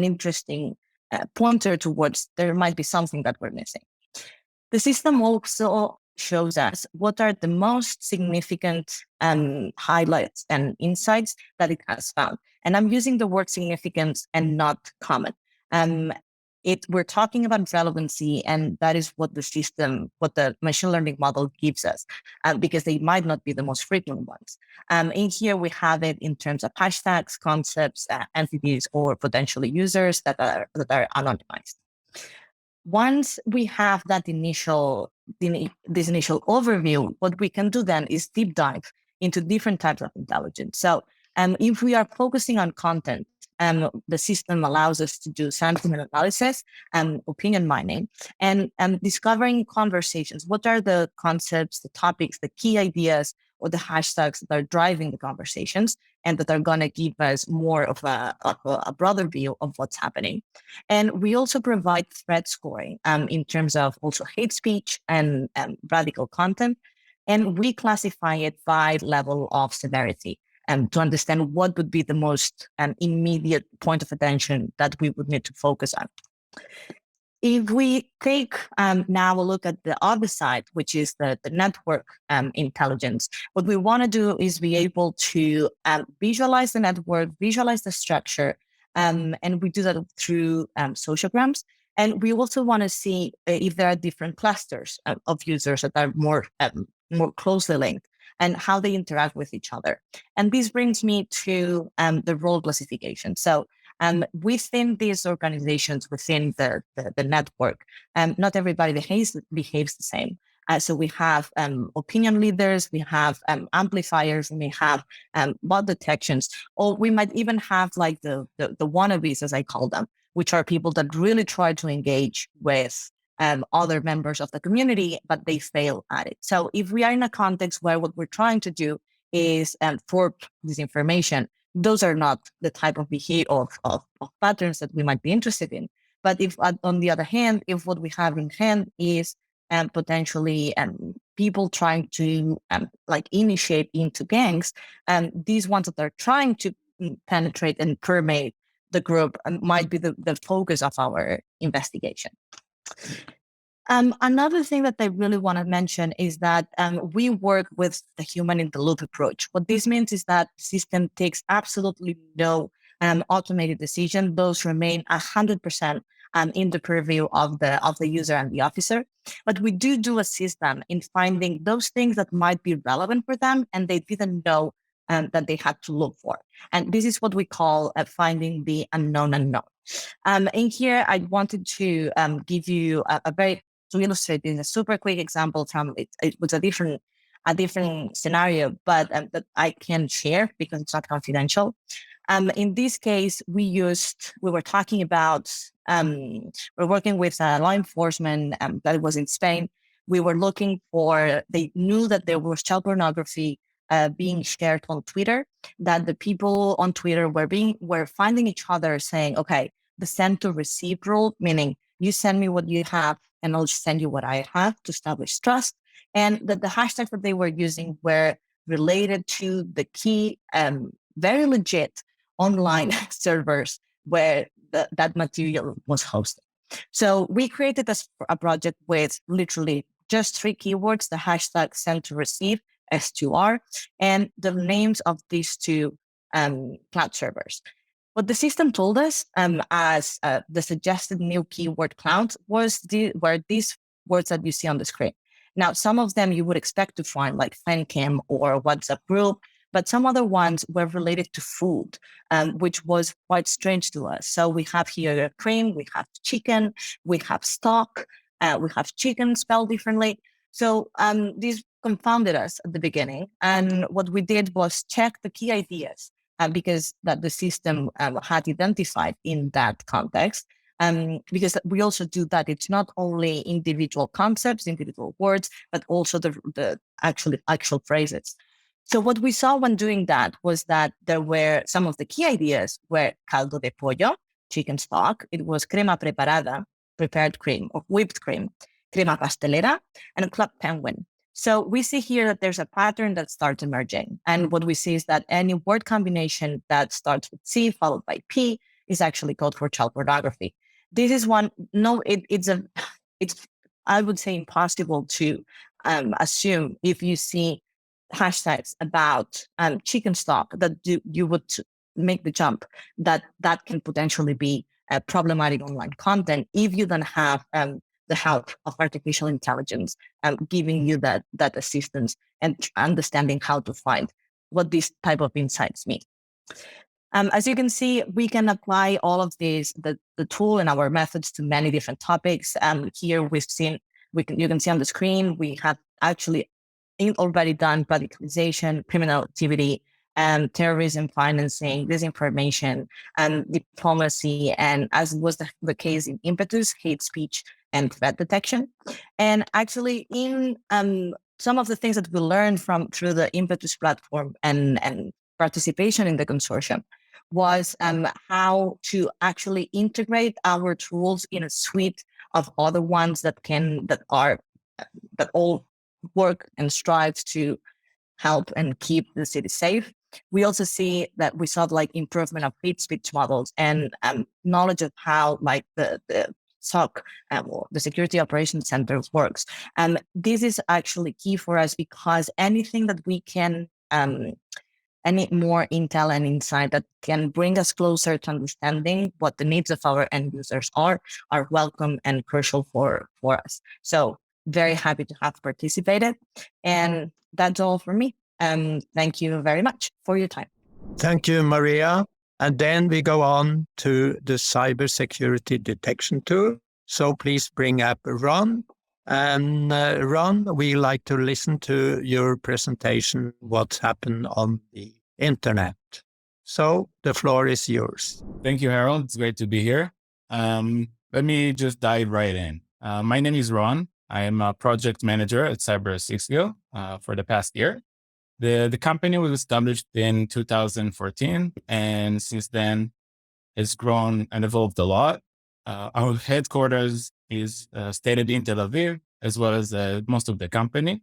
interesting pointer towards there might be something that we're missing. The system also shows us what are the most significant highlights and insights that it has found. And I'm using the word significant and not common. We're talking about relevancy, and that is what the machine learning model gives us, because they might not be the most frequent ones. In here, we have it in terms of hashtags, concepts, entities, or potentially users that are anonymized. Once we have this initial overview, what we can do then is deep dive into different types of intelligence. So if we are focusing on content, the system allows us to do sentiment analysis and opinion mining and discovering conversations. What are the concepts, the topics, the key ideas, or the hashtags that are driving the conversations and that are going to give us more of a broader view of what's happening. And we also provide threat scoring in terms of also hate speech and radical content. And we classify it by level of severity to understand what would be the most immediate point of attention that we would need to focus on. If we take now a look at the other side, which is the network intelligence, what we want to do is be able to visualize the network, visualize the structure, and we do that through sociograms. And we also want to see if there are different clusters of users that are more closely linked and how they interact with each other. And this brings me to the role classification. So within these organizations, within the network, not everybody behaves the same. So we have opinion leaders, we have amplifiers, and we have bot detections, or we might even have like the wannabes, as I call them, which are people that really try to engage with other members of the community, but they fail at it. So if we are in a context where what we're trying to do is for disinformation, those are not the type of behavior of patterns that we might be interested in. But if, on the other hand, if what we have in hand is potentially people trying to initiate into gangs, these ones that are trying to penetrate and permeate the group might be the focus of our investigation. Another thing that I really want to mention is that we work with the human in the loop approach. What this means is that the system takes absolutely no automated decision. Those remain 100% in the purview of the user and the officer. But we do assist them in finding those things that might be relevant for them and they didn't know that they had to look for. And this is what we call finding the unknown unknown. In here, I wanted to give you to illustrate this, a super quick example from it was a different scenario, but that I can share because it's not confidential. In this case, we were talking about, we're working with law enforcement that was in Spain. We were looking they knew that there was child pornography being shared on Twitter, that the people on Twitter were finding each other saying, okay, the send to receive rule, meaning you send me what you have and I'll send you what I have to establish trust. And that the hashtags that they were using were related to the key, very legit online servers where that material was hosted. So we created a project with literally just 3 keywords, the hashtag send to receive, S2R, and the names of these 2 cloud servers. What the system told us as the suggested new keyword cloud were these words that you see on the screen. Now, some of them you would expect to find like FanCam or WhatsApp group, but some other ones were related to food, which was quite strange to us. So we have here cream, we have chicken, we have stock, we have chicken spelled differently. So this confounded us at the beginning. And what we did was check the key ideas because that the system had identified in that context. Because we also do that. It's not only individual concepts, individual words, but also the actual phrases. So what we saw when doing that was that there were some of the key ideas were caldo de pollo, chicken stock. It was crema preparada, prepared cream or whipped cream, crema pastelera, and club penguin. So we see here that there's a pattern that starts emerging. And what we see is that any word combination that starts with C followed by P is actually code for child pornography. This is one, no, it's I would say impossible to assume if you see hashtags about chicken stock that you would make the jump that can potentially be problematic online content if you don't have the help of artificial intelligence giving you that assistance and understanding how to find what these type of insights mean. As you can see, we can apply all of these, the tool and our methods to many different topics. Here you can see on the screen, we have actually already done radicalization, criminal activity, terrorism financing, disinformation, diplomacy, and as was the case in Impetus, hate speech and threat detection. And actually in some of the things that we learned through the Impetus platform and participation in the consortium was how to actually integrate our tools in a suite of other ones that all work and strive to help and keep the city safe. We also we saw like improvement of hate speech models and knowledge of how like the SOC, or the Security Operations Center works. And this is actually key for us because anything that we can any more intel and insight that can bring us closer to understanding what the needs of our end users are welcome and crucial for us. So very happy to have participated. And that's all for me. Thank you very much for your time. Thank you, Maria. And then we go on to the cybersecurity detection tool. So please bring up Ron. And Ron, we like to listen to your presentation, what's happened on the internet. So the floor is yours. Thank you, Harold. It's great to be here. Let me just dive right in. My name is Ron. I am a project manager at Cyber6Go for the past year. The company was established in 2014, and since then it's grown and evolved a lot. Our headquarters is stated in Tel Aviv, as well as most of the company.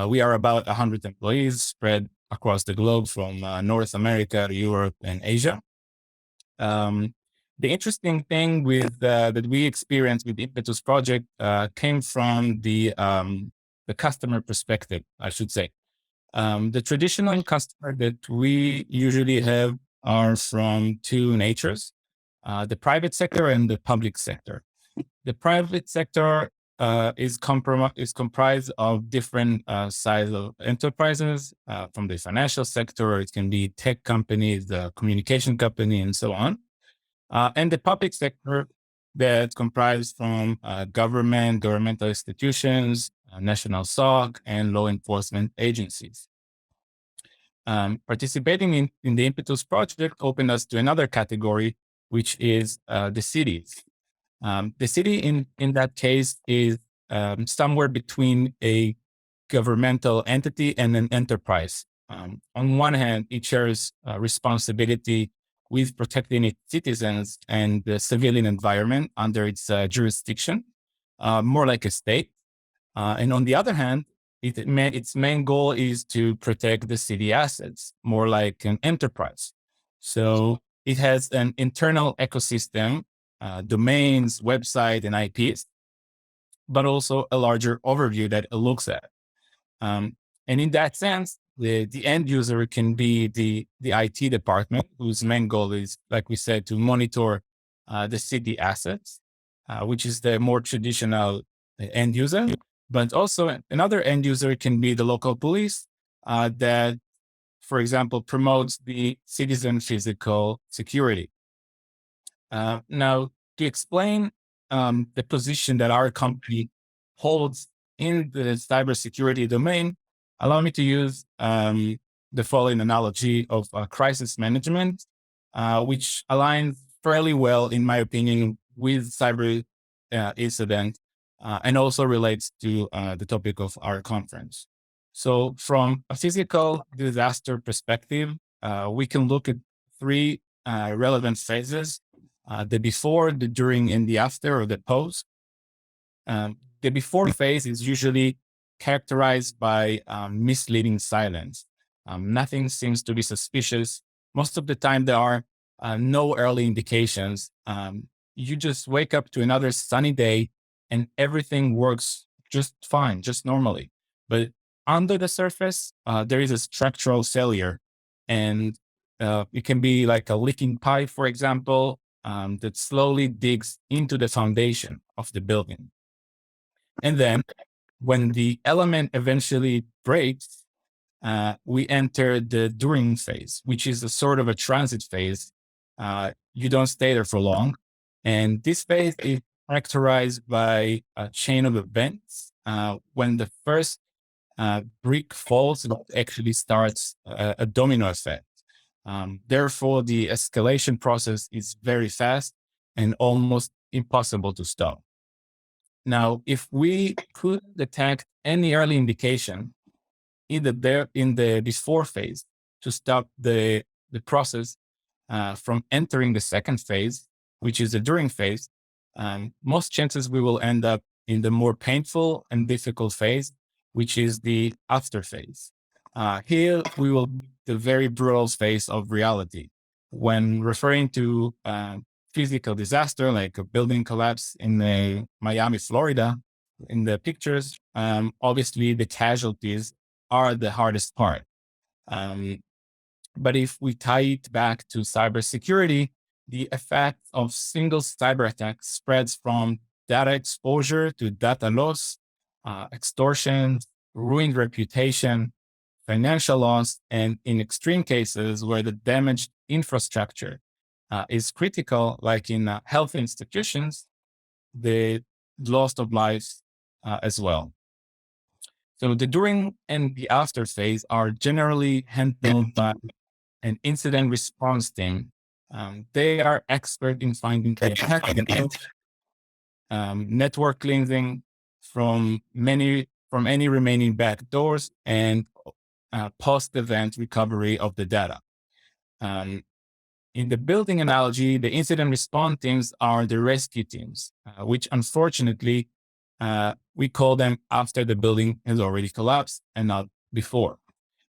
We are about 100 employees spread across the globe from North America to Europe and Asia. The interesting thing with that we experienced with the Impetus project came from the customer perspective, I should say. The traditional customer that we usually have are from two natures, the private sector and the public sector. The private sector is comprised of different size of enterprises, from the financial sector. It can be tech companies, the communication company, and so on. And the public sector that's comprised from governmental institutions, national SOC, and law enforcement agencies. Participating in the Impetus project opened us to another category, which is the cities. The city in that case is somewhere between a governmental entity and an enterprise. On one hand, it shares responsibility with protecting its citizens and the civilian environment under its jurisdiction, more like a state. And on the other hand, its main goal is to protect the city assets, more like an enterprise. So it has an internal ecosystem, domains, website, and IPs, but also a larger overview that it looks at. And in that sense, the end user can be the IT department, whose main goal is, like we said, to monitor the city assets, which is the more traditional end user. But also another end user can be the local police that, for example, promotes the citizen physical security. Now, to explain the position that our company holds in the cybersecurity domain, allow me to use the following analogy of crisis management, which aligns fairly well, in my opinion, with cyber incident, and also relates to the topic of our conference. So from a physical disaster perspective, we can look at three relevant phases: the before, the during, and the after, or the post. The before phase is usually characterized by misleading silence. Nothing seems to be suspicious. Most of the time, there are no early indications. You just wake up to another sunny day and everything works just fine, just normally. But under the surface, there is a structural failure, and it can be like a leaking pipe, for example, that slowly digs into the foundation of the building. And then when the element eventually breaks, we enter the during phase, which is a sort of a transit phase. You don't stay there for long. And this phase is characterized by a chain of events. When the first brick falls, it actually starts a domino effect. Therefore, the escalation process is very fast and almost impossible to stop. Now, if we could detect any early indication, either there in the before phase, to stop the process from entering the second phase, which is the during phase, most chances we will end up in the more painful and difficult phase, which is the after phase. Here we will be the very brutal phase of reality. When referring to physical disaster like a building collapse in Miami, Florida, in the pictures, obviously the casualties are the hardest part. But if we tie it back to cybersecurity, the effect of single cyber attacks spreads from data exposure to data loss, extortion, ruined reputation, financial loss, and in extreme cases where the damaged infrastructure is critical, like in health institutions, the loss of lives as well. So the during and the after phase are generally handled by an incident response team. They are expert in finding network cleansing from any remaining backdoors and post-event recovery of the data. In the building analogy, the incident response teams are the rescue teams, which unfortunately we call them after the building has already collapsed and not before.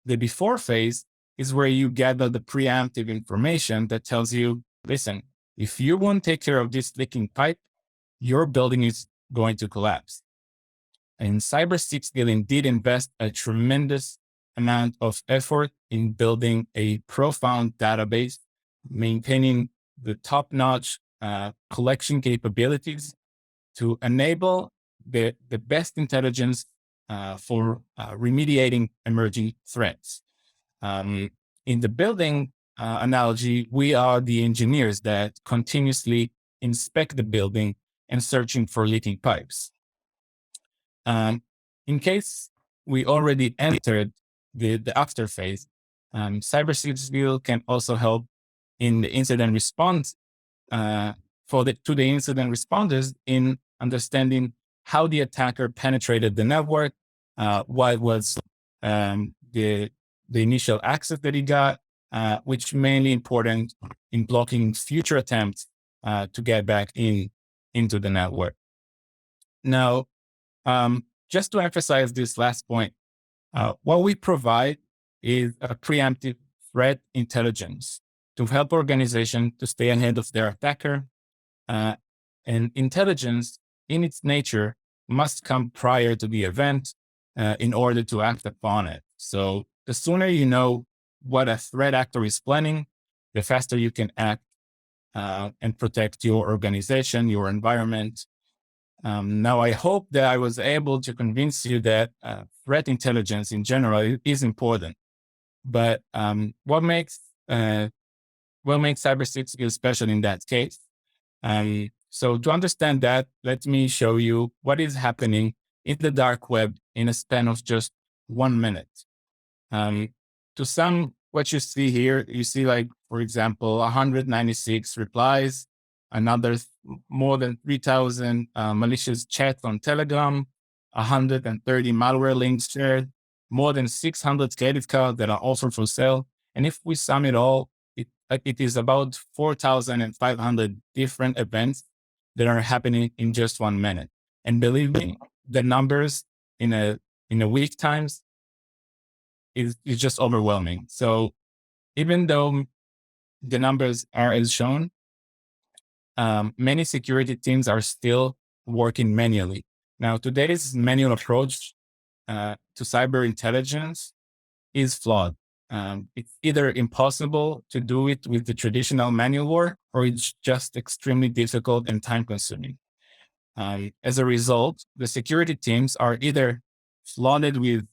The before phase is where you gather the preemptive information that tells you, listen, if you won't take care of this leaking pipe, your building is going to collapse. And Cyber6 will indeed invest a tremendous amount of effort in building a profound database, maintaining the top-notch collection capabilities to enable the best intelligence for remediating emerging threats. In the building analogy, we are the engineers that continuously inspect the building and searching for leaking pipes. In case we already entered the after phase, cybersecurity can also help in the incident response to the incident responders in understanding how the attacker penetrated the network, what was the initial access that he got, which is mainly important in blocking future attempts to get back into the network. Now, just to emphasize this last point, what we provide is a preemptive threat intelligence to help organizations to stay ahead of their attacker. And intelligence in its nature must come prior to the event in order to act upon it. So the sooner you know what a threat actor is planning, the faster you can act and protect your organization, your environment. Now, I hope that I was able to convince you that threat intelligence in general is important. But what makes cybersecurity special in that case? So to understand that, let me show you what is happening in the dark web in a span of just 1 minute. To sum what you see here, you see, like, for example, 196 replies, another more than 3,000 malicious chats on Telegram, 130 malware links shared, more than 600 credit cards that are offered for sale. And if we sum it all, it is about 4,500 different events that are happening in just 1 minute. And believe me, the numbers in a week times is just overwhelming. So even though the numbers are as shown, many security teams are still working manually. Now, today's manual approach to cyber intelligence is flawed. It's either impossible to do it with the traditional manual work, or it's just extremely difficult and time consuming. As a result, the security teams are either flooded with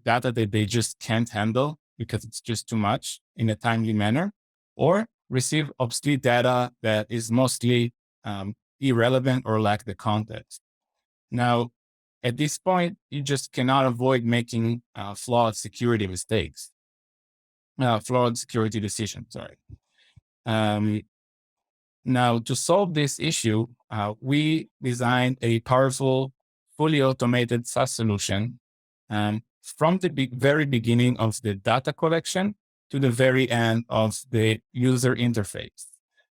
data that they just can't handle because it's just too much in a timely manner, or receive obsolete data that is mostly irrelevant or lack the context. Now, at this point, you just cannot avoid making flawed security mistakes, flawed security decisions, sorry. Now, to solve this issue, we designed a powerful, fully automated SaaS solution from the very beginning of the data collection to the very end of the user interface.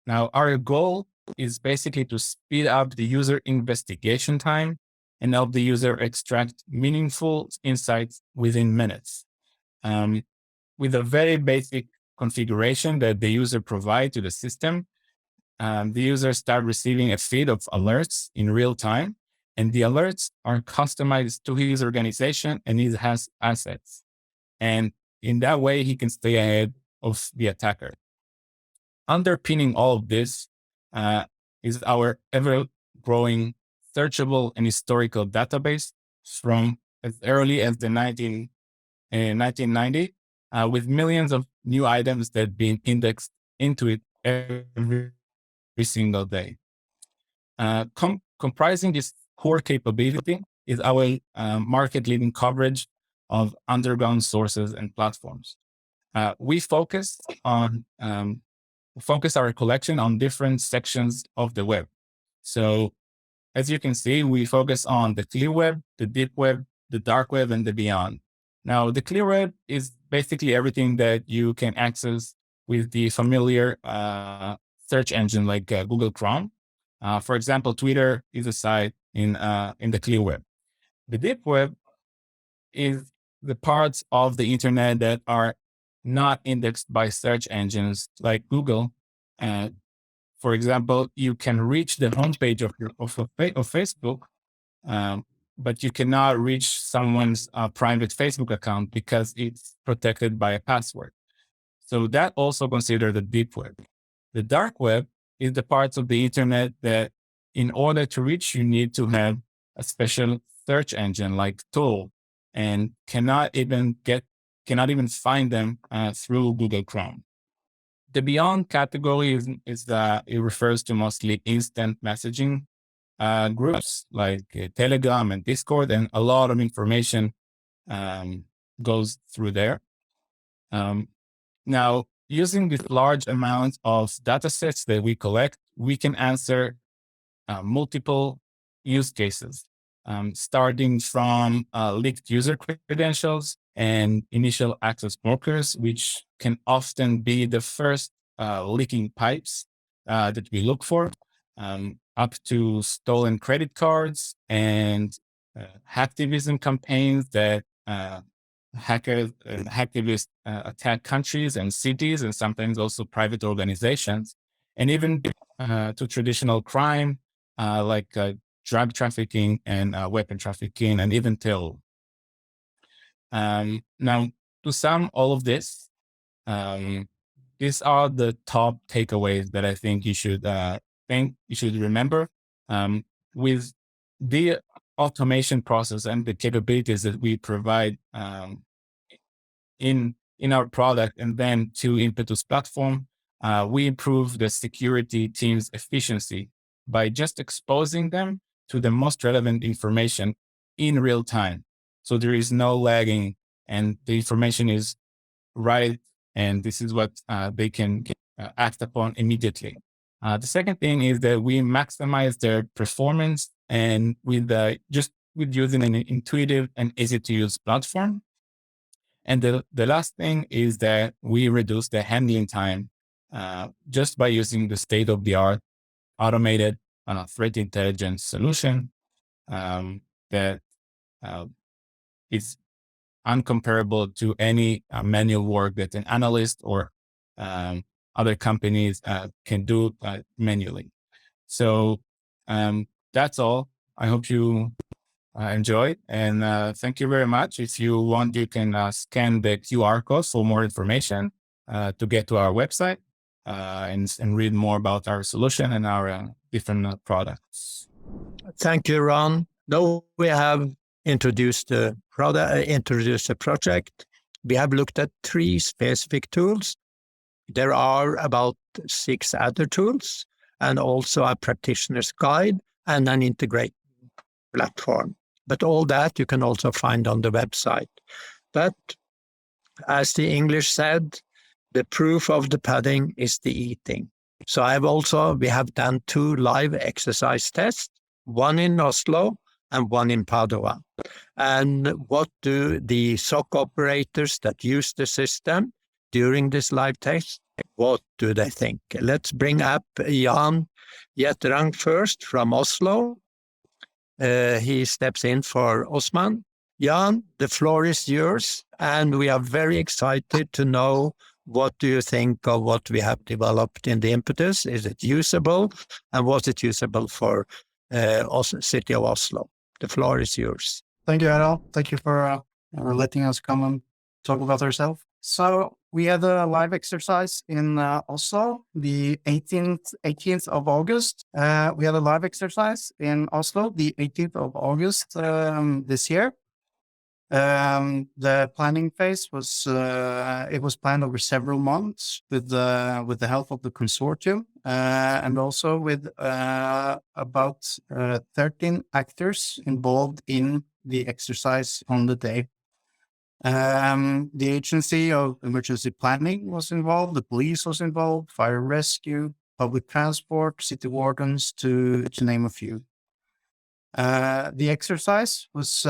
Now, our goal is basically to speed up the user investigation time and help the user extract meaningful insights within minutes. With a very basic configuration that the user provides to the system, the users start receiving a feed of alerts in real time, and the alerts are customized to his organization and his assets. And in that way, he can stay ahead of the attacker. Underpinning all of this is our ever-growing searchable and historical database from as early as the 1990, with millions of new items that have been indexed into it every single day. Comprising this core capability is our market-leading coverage of underground sources and platforms. We focus our collection on different sections of the web. So, as you can see, we focus on the clear web, the deep web, the dark web, and the beyond. Now, the clear web is basically everything that you can access with the familiar search engine like Google Chrome. For example, Twitter is a site in the clear web. The deep web is the parts of the internet that are not indexed by search engines like Google. For example, you can reach the homepage of Facebook, but you cannot reach someone's private Facebook account because it's protected by a password. So that also considered the deep web. The dark web is the parts of the internet that, in order to reach, you need to have a special search engine like Tool, and cannot even find them through Google Chrome. The beyond category it refers to mostly instant messaging groups like Telegram and Discord, and a lot of information goes through there. Now, using this large amount of data sets that we collect, we can answer multiple use cases, starting from leaked user credentials and initial access brokers, which can often be the first leaking pipes that we look for, up to stolen credit cards and hacktivism campaigns that hackers and hacktivists attack countries and cities, and sometimes also private organizations, and even to traditional crime like drug trafficking and weapon trafficking, and even terror. Now, to sum all of this, these are the top takeaways that I think you should remember. With the automation process and the capabilities that we provide in our product, and then to Impetus platform, we improve the security team's efficiency by just exposing them to the most relevant information in real time. So there is no lagging, and the information is right, and this is what they can act upon immediately. The second thing is that we maximize their performance, and with using an intuitive and easy to use platform. And the last thing is that we reduce the handling time just by using the state-of-the-art automated threat intelligence solution that is uncomparable to any manual work that an analyst or other companies can do manually. So that's all. I hope you enjoyed. And thank you very much. If you want, you can scan the QR code for more information to get to our website and read more about our solution and our different products. Thank you, Ron. Now we have introduced the project. We have looked at 3 specific tools. There are about 6 other tools, and also a practitioner's guide and an integrated platform. But all that you can also find on the website. But as the English said, the proof of the pudding is the eating. So we have done 2 live exercise tests, one in Oslo and one in Padua. And what do the SOC operators that use the system during this live test, what do they think? Let's bring up Jan Jetterang first from Oslo. He steps in for Osman. Jan, the floor is yours, and we are very excited to know what do you think of what we have developed in the impetus? Is it usable, and was it usable for City of Oslo? The floor is yours. Thank you, Adel. Thank you for letting us come and talk about ourselves. So we had a live exercise in Oslo, the 18th of August. We had a live exercise in Oslo, the 18th of August this year. The planning phase was it was planned over several months with the help of the consortium and also with about 13 actors involved in the exercise on the day. The agency of emergency planning was involved, the police was involved, fire and rescue, public transport, city wardens, to name a few. The exercise was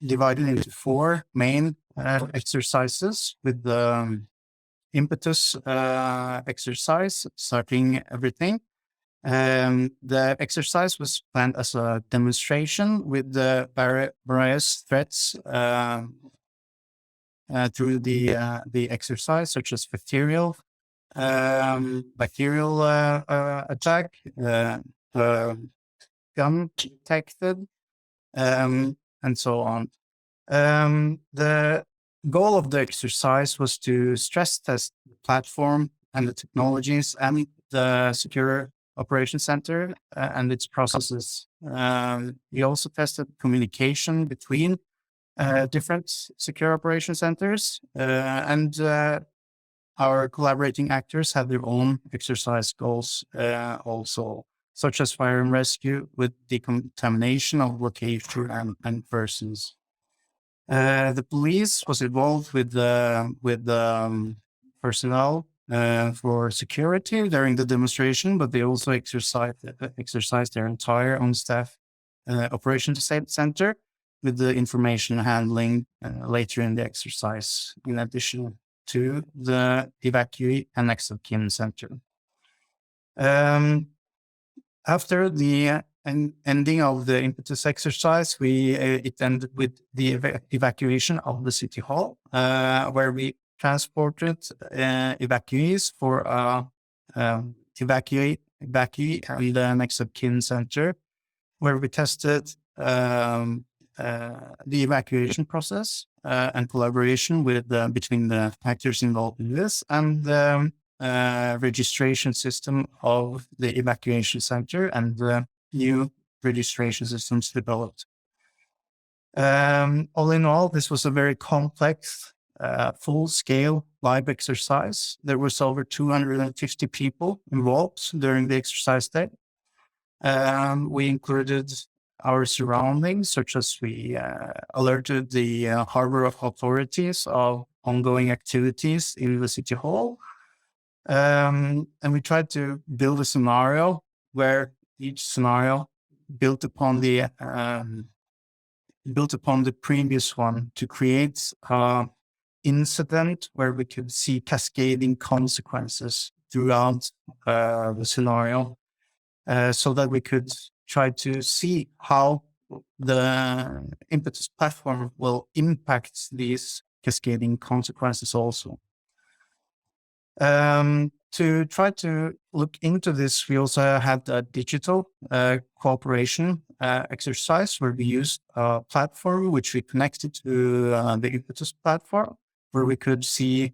divided into 4 main exercises, with the impetus exercise starting everything. The exercise was planned as a demonstration with the various threats through the exercise, such as bacterial attack, gun detected, and so on. The goal of the exercise was to stress test the platform and the technologies and the secure operations center and its processes. We also tested communication between different secure operation centers, and our collaborating actors have their own exercise goals also, such as fire and rescue with decontamination of location and persons. The police was involved with personnel for security during the demonstration, but they also exercised their entire on-staff operations center with the information handling later in the exercise, in addition to the evacuee and next of kin center. After the ending of the impetus exercise, it ended with the evacuation of the city hall, where we transported evacuees for evacuee and the next of kin center, where we tested the evacuation process and collaboration with between the actors involved in this, and the registration system of the evacuation center and the new registration systems developed. All in all, this was a very complex, full-scale live exercise. There was over 250 people involved during the exercise day. We included our surroundings, such as we alerted the harbor authorities of ongoing activities in the city hall. And we tried to build a scenario where each scenario built upon the previous one to create an incident where we could see cascading consequences throughout the scenario, so that we could try to see how the impetus platform will impact these cascading consequences also. To try to look into this, we also had a digital cooperation exercise where we used a platform which we connected to the Impetus platform, where we could see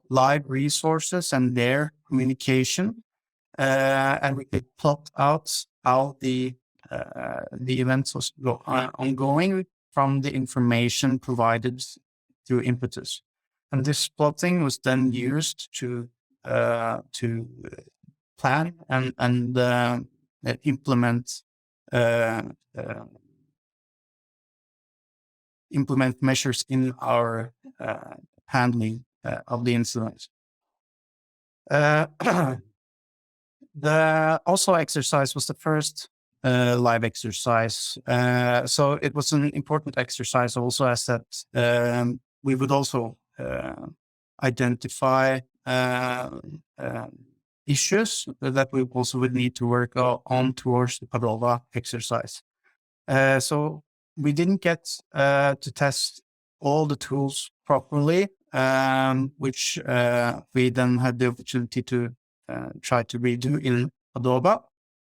live resources and their communication, and we could plot out how the events was ongoing from the information provided through Impetus. And this plotting was then used to plan and implement measures in our handling of the incident. The Oslo exercise was the first live exercise. So it was an important exercise also, as that we would also identify issues that we also would need to work on towards the Padova exercise. So we didn't get to test all the tools properly, which we then had the opportunity to try to redo in Padova.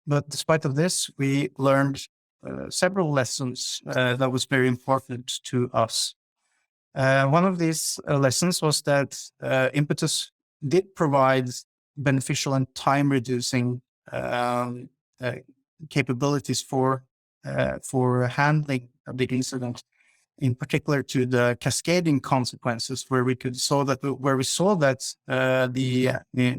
But despite of this, we learned several lessons that was very important to us. One of these lessons was that Impetus did provide beneficial and time-reducing capabilities for handling the incident, in particular to the cascading consequences, where we saw that the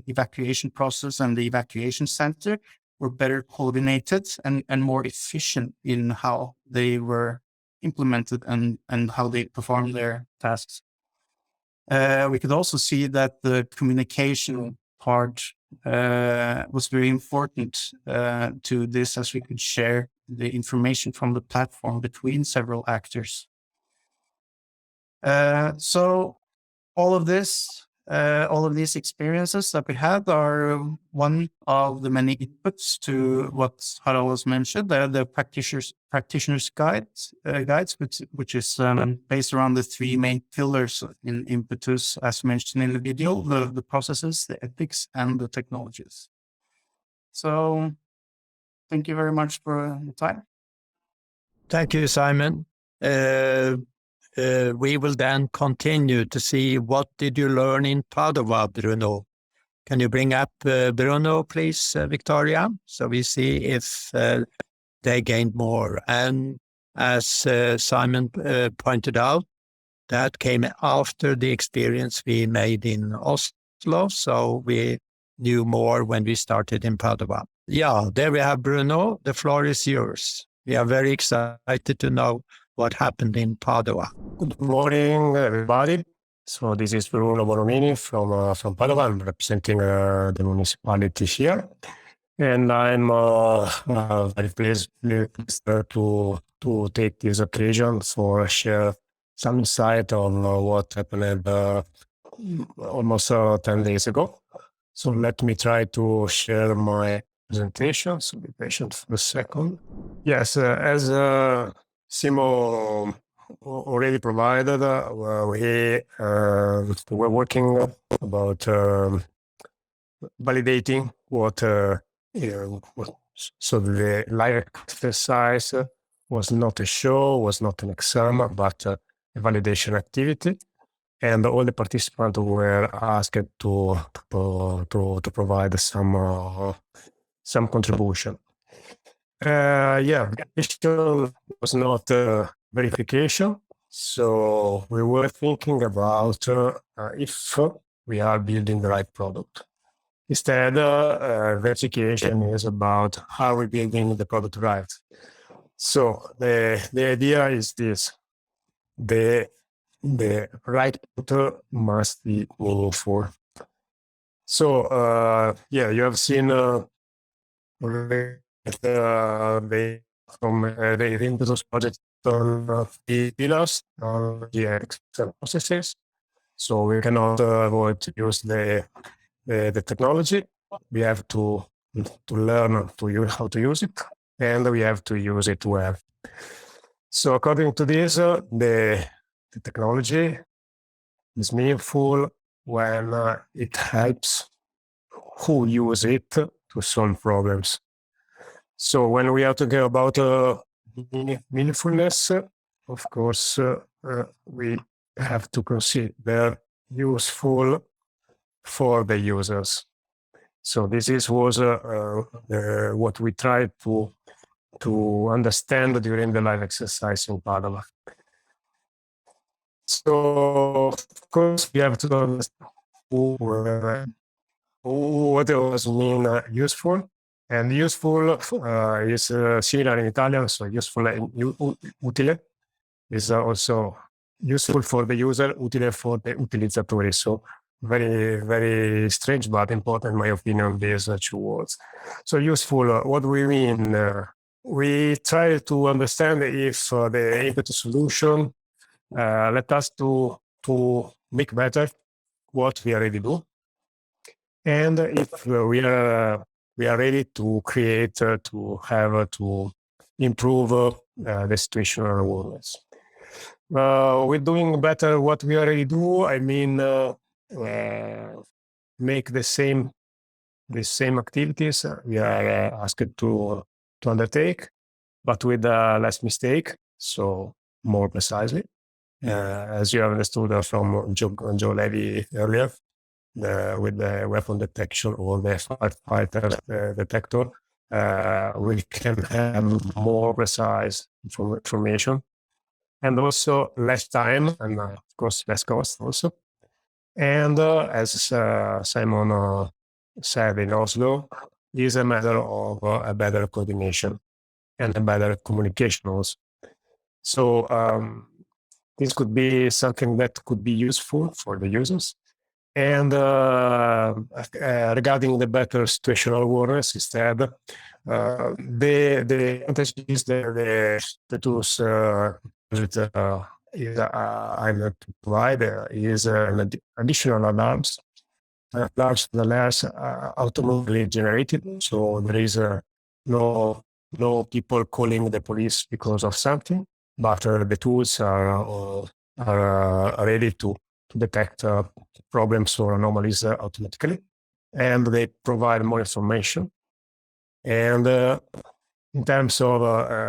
evacuation process and the evacuation center were better coordinated and more efficient in how they were implemented and how they perform their tasks. We could also see that the communication part was very important to this, as we could share the information from the platform between several actors. So all of these experiences that we had are one of the many inputs to what Harald has mentioned, the practitioner's guides, which is based around the three main pillars in Impetus, as mentioned in the video: the processes, the ethics, and the technologies. So, thank you very much for the time. Thank you, Simon. We will then continue to see what did you learn in Padova, Bruno. Can you bring up Bruno, please, Victoria? So we see if they gained more. And as Simon pointed out, that came after the experience we made in Oslo. So we knew more when we started in Padova. Yeah, there we have Bruno. The floor is yours. We are very excited to know what happened in Padova. Good morning, everybody. So this is Bruno Bonomini from Padova. I'm representing the municipality here, and I'm very pleased to take this occasion for share some insight on what happened almost 10 days ago. So let me try to share my presentation. So be patient for a second. Yes, as Simo already provided, we were working about validating what so the live exercise was not a show, was not an exam, but a validation activity, and all the participants were asked to provide some contribution. Verification was not verification. So we were thinking about if we are building the right product. Instead, verification is about how we're building the product right. So the idea is this: the right product must be meaningful. So you have seen from the Impetus project on the pillars on the external processes. So we cannot avoid to use the technology. We have to learn how to use it, and we have to use it well. So according to this, the technology is meaningful when it helps who use it to solve problems. So when we are talking about meaningfulness, of course, we have to consider useful for the users. So this was what we tried to understand during the live exercise in Padova. So of course we have to understand what it was mean useful. And useful is similar in Italian, so useful and utile is also useful for the user, utile for the utilizzatore. So very, very strange, but important, in my opinion, these two words. So useful, what do we mean? We try to understand if the impetus solution let us to make better what we already do. And if we are ready to create, to have, to improve the situational awareness. We're doing better what we already do. I mean, make the same activities we are asked to undertake, but with less mistake, so more precisely. As you have understood from Joe Levy earlier, with the weapon detection or the firefighter detector, we can have more precise information, and also less time, and of course less cost also. And as Simon said in Oslo, is a matter of a better coordination and a better communication also. So this could be something that could be useful for the users. And regarding the better situational awareness, instead, the advantage is the tools I'm to provide is an additional alarms. Alarms automatically generated, so there is no people calling the police because of something, but the tools are ready to detect problems or anomalies automatically, and they provide more information. And in terms of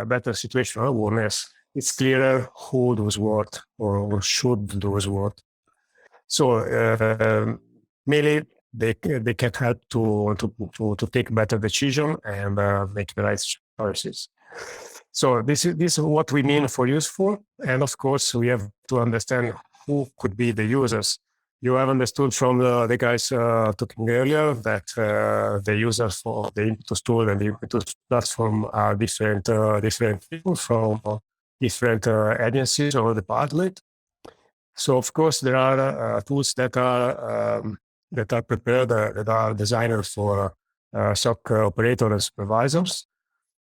better situational awareness, it's clearer who does what or should do what. So mainly they can help to take better decision and make the right choices. So this is what we mean for useful, and of course we have to understand who could be the users. You have understood from the guys talking earlier that the users for the impetus tool and the impetus platform are different people from different agencies or departments. So of course there are tools that are prepared, that are designed for SOC operators and supervisors,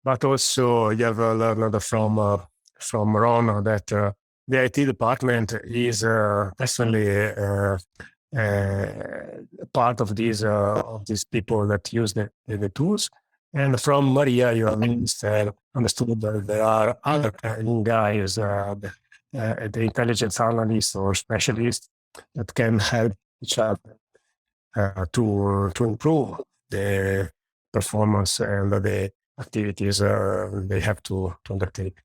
but also you have learned from Ron that the IT department is definitely part of these people that use the tools. And from Maria, you have instead understood that there are other guys, the intelligence analysts or specialists that can help each other to improve the performance and the activities they have to undertake.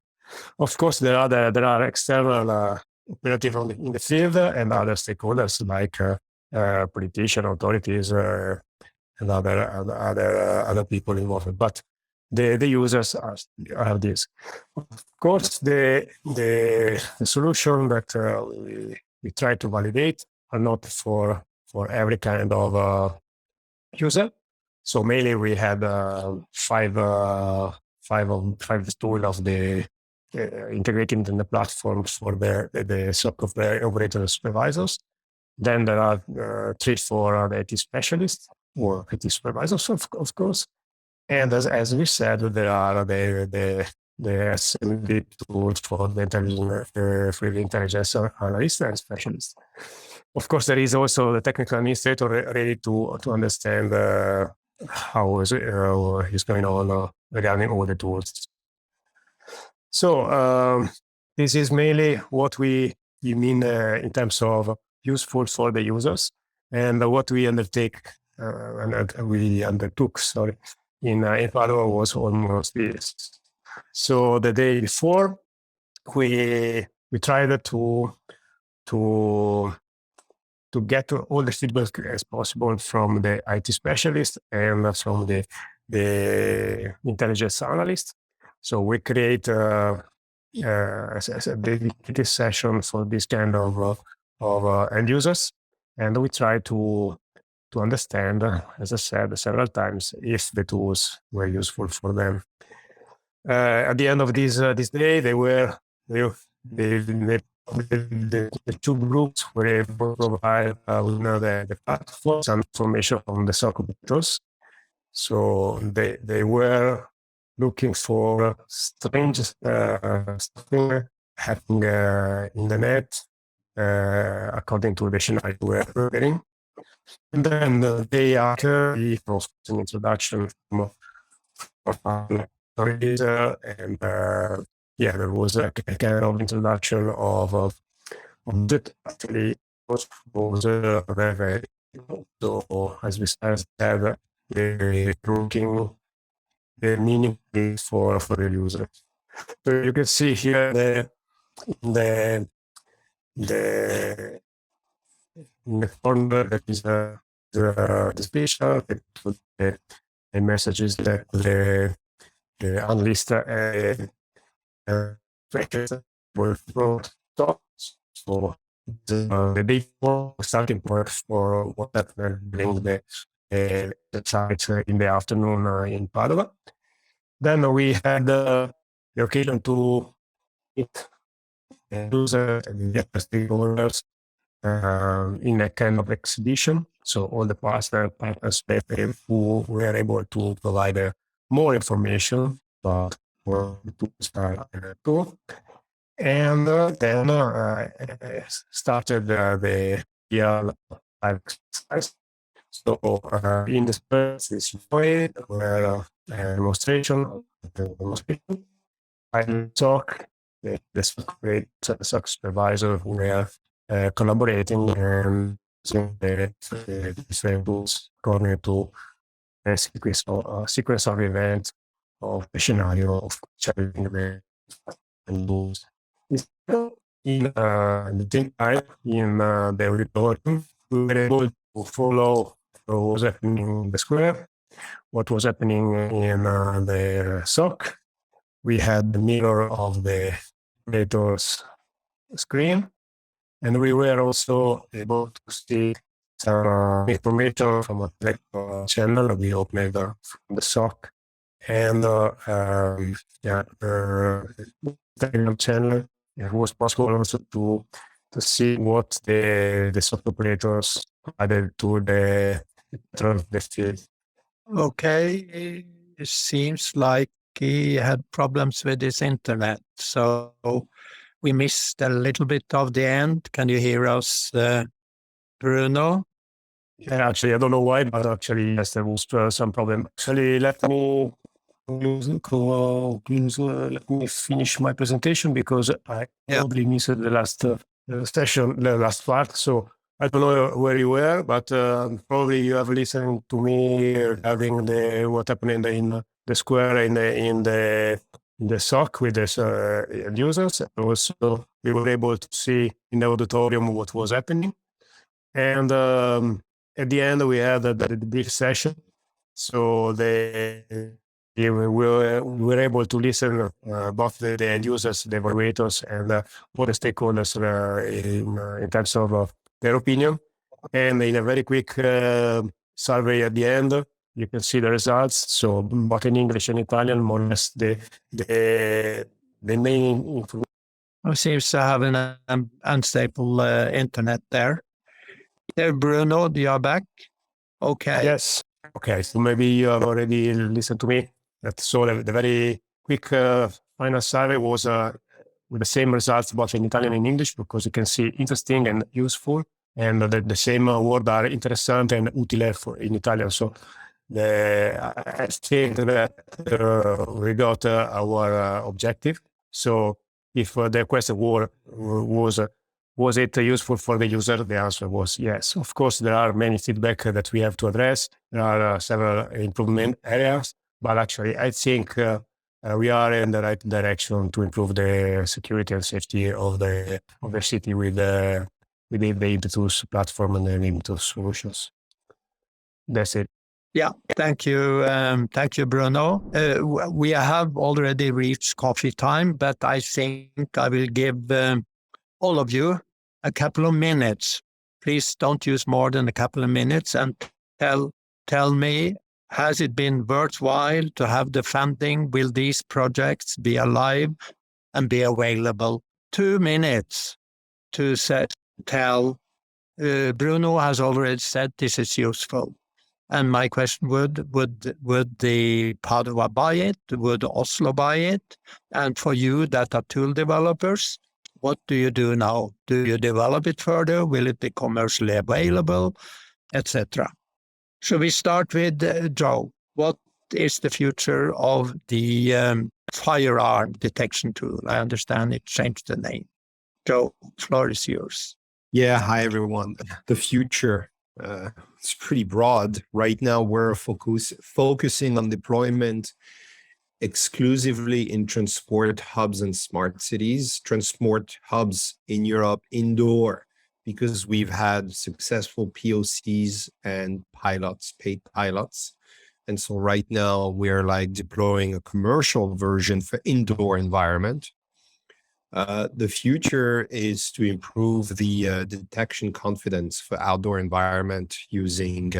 Of course, there are external operatives in the field and other stakeholders like politicians, authorities, and other people involved. But the users are this. Of course, the solution that we try to validate are not for every kind of user. So mainly we had five tools of the integrating in the platform for the SOC operator supervisors. Then there are 3 for the IT specialists or IT supervisors, of course. And as we said, there are the SMD tools for the intelligence analysts and specialists. Of course, there is also the technical administrator ready to understand how is going on regarding all the tools. So this is mainly what you mean in terms of useful for the users. And what we undertook, in Padua was almost this. So the day before, we tried to get all the feedback as possible from the IT specialist and from the intelligence analyst. So we create a dedicated session for this kind of end users, and we try to understand, as I said several times, if the tools were useful for them. At the end of this day, the two groups were able to provide the platform some information on the SOC operators. So they were looking for strange stuff happening in the net according to the scenario we were getting. And then the day after, the process an introduction from and there was a kind of introduction of that actually was very so as we said the looking the meaning for the user. So you can see here the in the corner that is the special the messages that the analyst were brought up. So the big starting point for what happened during the site in the afternoon in Padua. Then we had the occasion to meet users and stakeholders in a kind of exhibition. So all the partners who were able to provide more information about what the tools are doing. And then started the real live exercise. So in the first is where demonstration, I talk the great SOC supervisor who were collaborating and using the different tools according to a sequence of events of the scenario of challenging the and tools. In the same time, in the reporting, we were able to follow what was happening in the square, what was happening in the SOC. We had the mirror of the operator's screen, and we were also able to see some information from a technical channel we opened from the SOC, and technical channel. It was possible also to see what the SOC operators added to the field. Okay, it seems like he had problems with his internet, so we missed a little bit of the end. Can you hear us, Bruno? Yeah, actually, I don't know why, but actually, yes, there was some problem. Actually, let me finish my presentation because I probably missed the last session, the last part. So I don't know where you were, but probably you have listened to me regarding what happened in the square in the SOC with the users. Also, we were able to see in the auditorium what was happening, and at the end we had the brief session. So we were able to listen both the end users, the evaluators, and all the stakeholders in terms of their opinion. And in a very quick survey at the end, you can see the results. So both in English and Italian, more or less the main information. Seems to have an unstable internet there. There, Bruno, you are back? Okay. Yes. Okay, so maybe you have already listened to me. So the very quick final survey was with the same results both in Italian and English, because you can see interesting and useful, and the same word are interessante and utile in Italian. So I think that we got our objective. So if the question was Was it useful for the user? The answer was yes. Of course, there are many feedback that we have to address. There are several improvement areas, but actually, I think we are in the right direction to improve the security and safety of the city with the Impetus platform and the Impetus solutions. That's it. Yeah, thank you. Thank you, Bruno. We have already reached coffee time, but I think I will give all of you a couple of minutes. Please don't use more than a couple of minutes and tell me, has it been worthwhile to have the funding? Will these projects be alive and be available? 2 minutes to tell. Bruno has already said this is useful. And my question would the Padua buy it? Would Oslo buy it? And for you that are tool developers, what do you do now? Do you develop it further? Will it be commercially available, etc.? Should we start with Joe? What is the future of the firearm detection tool? I understand it changed the name. Joe, floor is yours. Yeah, hi everyone. The future, it's pretty broad. Right now, we're focusing on deployment exclusively in transport hubs and smart cities, transport hubs in Europe indoor, because we've had successful POCs and pilots, paid pilots. And so right now we're like deploying a commercial version for indoor environment. The future is to improve the detection confidence for outdoor environment using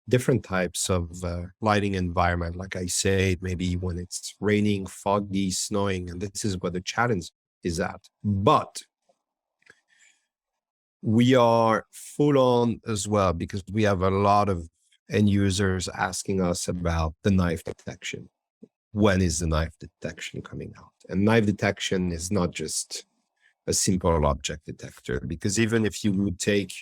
different types of lighting environment. Like I say, maybe when it's raining, foggy, snowing, and this is where the challenge is at. But we are full on as well, because we have a lot of end users asking us about the knife detection. When is the knife detection coming out? And knife detection is not just a simple object detector, because even if you would take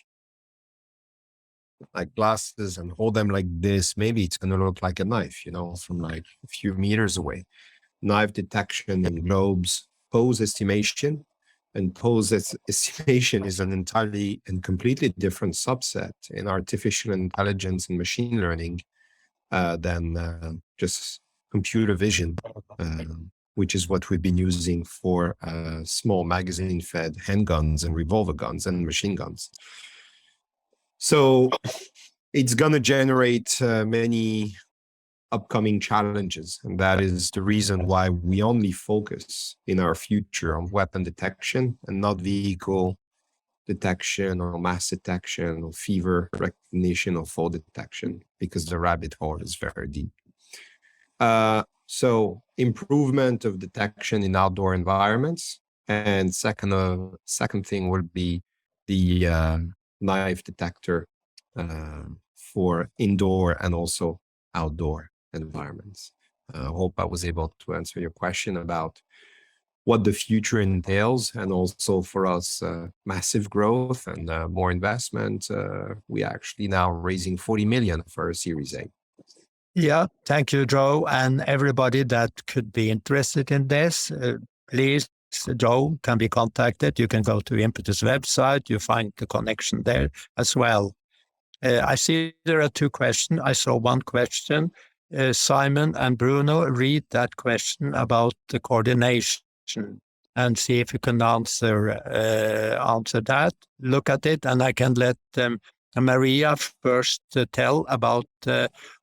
like glasses and hold them like this, maybe it's going to look like a knife, from like a few meters away. Knife detection in globes, pose estimation, and pose estimation is an entirely and completely different subset in artificial intelligence and machine learning than just computer vision, which is what we've been using for small magazine-fed handguns and revolver guns and machine guns. So it's going to generate many upcoming challenges. And that is the reason why we only focus in our future on weapon detection and not vehicle detection or mass detection or fever recognition or fall detection, because the rabbit hole is very deep. So improvement of detection in outdoor environments. And second thing would be the knife detector for indoor and also outdoor environments. I hope I was able to answer your question about what the future entails, and also for us, massive growth and more investment. We are actually now raising 40 million for a Series A. Yeah, thank you, Joe. And everybody that could be interested in this, please, Joe can be contacted. You can go to Impetus website. You find the connection there as well. I see there are 2 questions. I saw one question. Simon and Bruno, read that question about the coordination and see if you can answer that. Look at it, and I can let Maria first tell about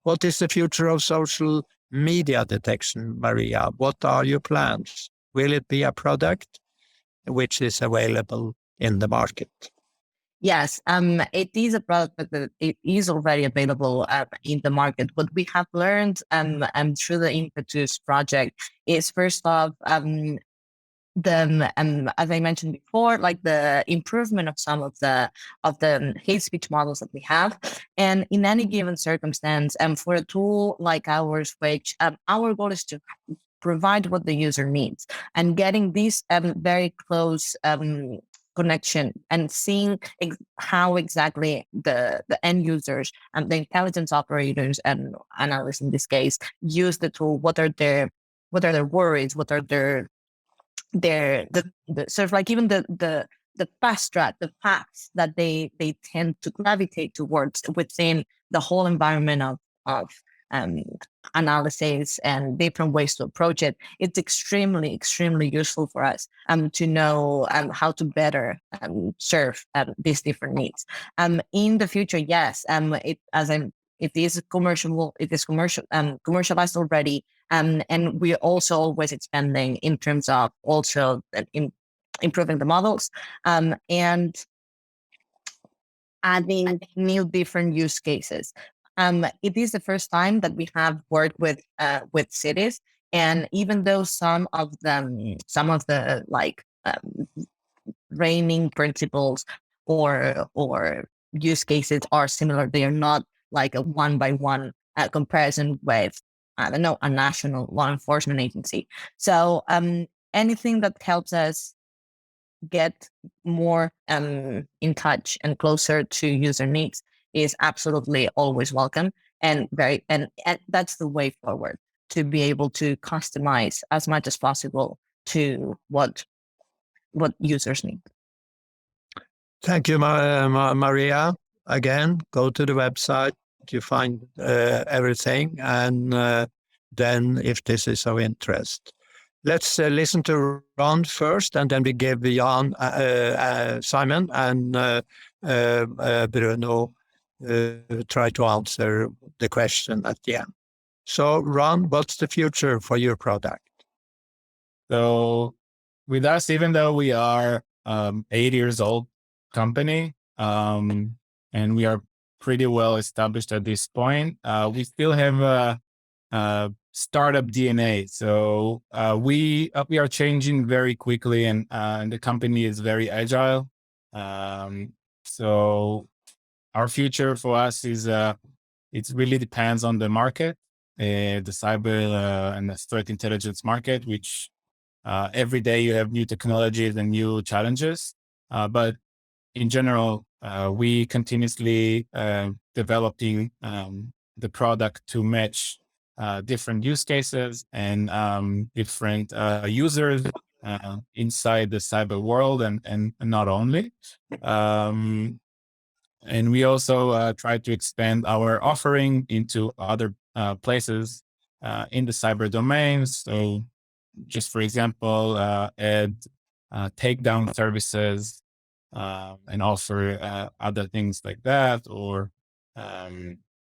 what is the future of social media detection. Maria, what are your plans? Will it be a product which is available in the market? Yes, it is a product that it is already available in the market. What we have learned through the Impetus project is, first off, as I mentioned before, like the improvement of some of the hate speech models that we have, and in any given circumstance, for a tool like ours, which our goal is to provide what the user needs, and getting this very close connection and seeing how exactly the end users and the intelligence operators and analysts in this case use the tool. What are their worries? What are their sort of like even the the fast track, the paths that they tend to gravitate towards within the whole environment of um, analysis and different ways to approach it. It's extremely useful for us to know how to better serve these different needs. In the future, yes, it is commercialized already, and we're also always expanding in terms of also improving the models and adding new different use cases. It is the first time that we have worked with cities, and even though some of the like reigning principles or use cases are similar, they are not like a one by one comparison with, I don't know, a national law enforcement agency. So anything that helps us get more in touch and closer to user needs is absolutely always welcome, and that's the way forward, to be able to customize as much as possible to what users need. Thank you, Maria. Again, go to the website. You find everything, and then if this is of interest. Let's listen to Ron first, and then we give Jan, Simon, and Bruno try to answer the question at the end. So, Ron, what's the future for your product? So with us, even though we are 8 years old company, and we are pretty well established at this point, we still have a startup DNA. So we are changing very quickly, and the company is very agile. So our future for us is it really depends on the market, the cyber and the threat intelligence market, which every day you have new technologies and new challenges. But in general, we continuously developing the product to match different use cases and different users inside the cyber world, and not only. And we also try to expand our offering into other places in the cyber domains. So just for example, add takedown services and offer other things like that, or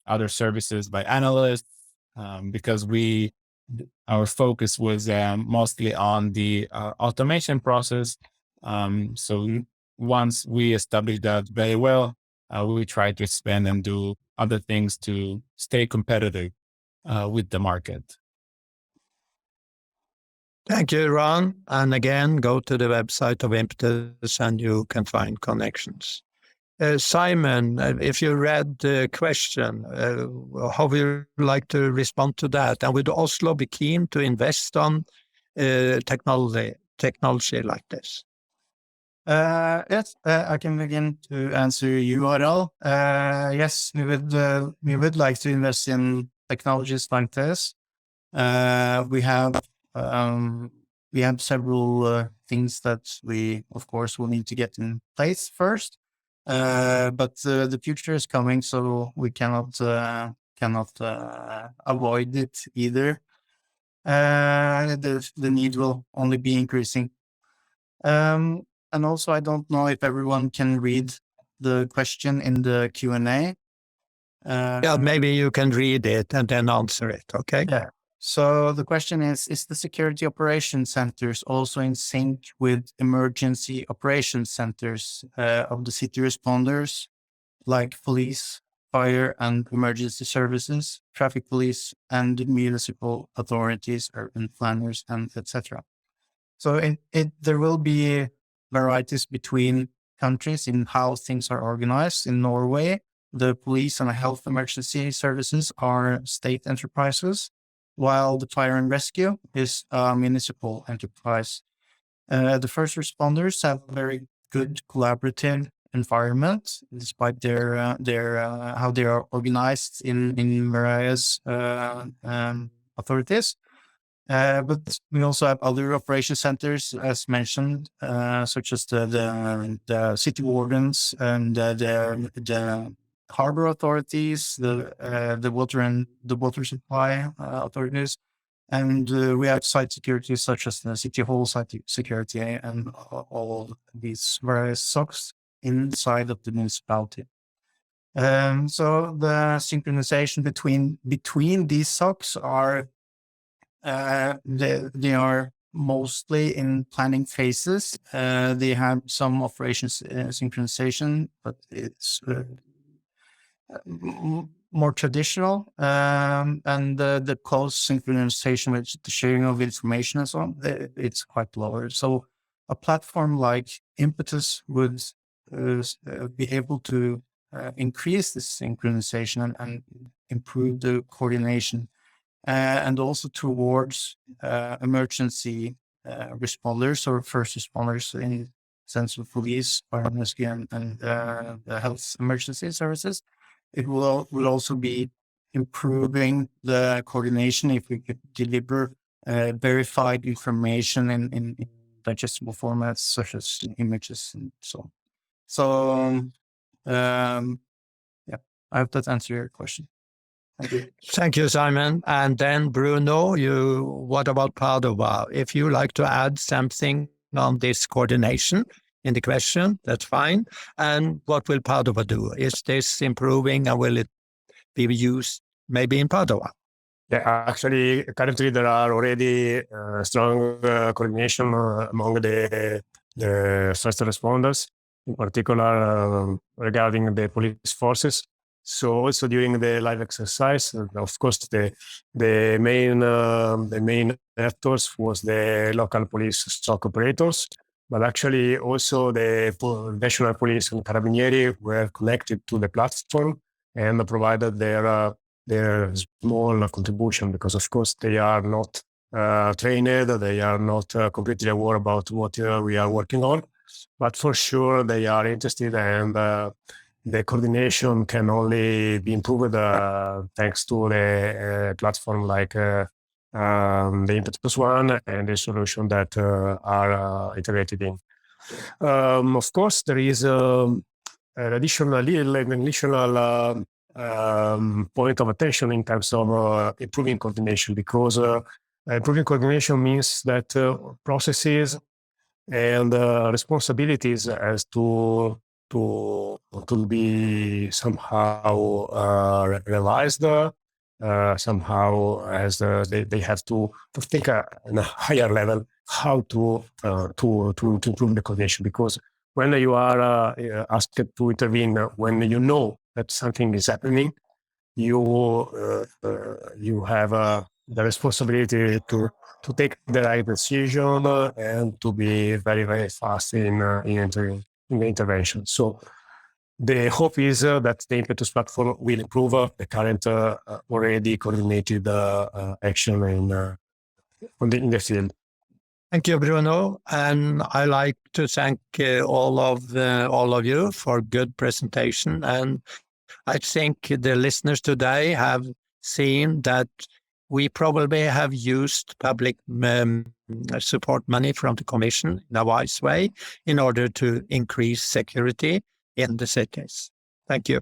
other services by analysts, because our focus was mostly on the automation process. So once we established that very well, we try to expand and do other things to stay competitive with the market. Thank you, Ron. And again, go to the website of Impetus and you can find connections. Simon, if you read the question, how would you like to respond to that? And would Oslo be keen to invest on technology like this? Yes, I can begin to answer you, Harald. Yes, we would like to invest in technologies like this. We have several things that we, of course, will need to get in place first. But the future is coming, so we cannot avoid it either. The need will only be increasing. And also, I don't know if everyone can read the question in the Q&A. Yeah, maybe you can read it and then answer it, okay? Yeah. So the question is the security operations centers also in sync with emergency operations centers of the city responders, like police, fire and emergency services, traffic police, and municipal authorities, urban planners, and etc.? So there will be varieties between countries in how things are organized. In Norway, the police and health emergency services are state enterprises, while the fire and rescue is a municipal enterprise. The first responders have a very good collaborative environment, despite their how they are organized in various authorities. But we also have other operation centers, as mentioned, such as the city wardens and the harbor authorities, the water supply authorities, and we have site security such as the city hall site security and all these various SOCs inside of the municipality. So the synchronization between these SOCs are they are mostly in planning phases. They have some operations synchronization, but it's more traditional, and the close synchronization with the sharing of information and so on, it's quite lower. So a platform like Impetus would be able to increase this synchronization and improve the coordination, and also towards emergency responders or first responders in sense of police, fire and rescue, and the health emergency services. It will also be improving the coordination if we could deliver verified information in digestible formats such as images and so on. So, yeah, I hope that answered your question. Thank you. Thank you, Simon. And then Bruno, what about Padova? If you like to add something on this coordination in the question, that's fine. And what will Padova do? Is this improving and will it be used maybe in Padova? Yeah, actually, currently there are already strong coordination among the first responders, in particular regarding the police forces. So also during the live exercise, of course, the main actors was the local police SOC operators, but actually also the national police and carabinieri were connected to the platform and provided their small contribution, because of course they are not trained, they are not completely aware about what we are working on, but for sure they are interested, and the coordination can only be improved thanks to the platform like the Impetus one and the solution that are integrated in. Of course, there is an additional point of attention in terms of improving coordination, because improving coordination means that processes and responsibilities as to be somehow realized, somehow as they have to think on a higher level how to improve the coordination, because when you are asked to intervene, when you know that something is happening, you have the responsibility to take the right decision and to be very, very fast in the intervention. So the hope is that the Impetus platform will improve the current already coordinated action in the field. Thank you, Bruno. And I like to thank all of you for good presentation. And I think the listeners today have seen that we probably have used public support money from the Commission in a wise way in order to increase security in the cities. Thank you.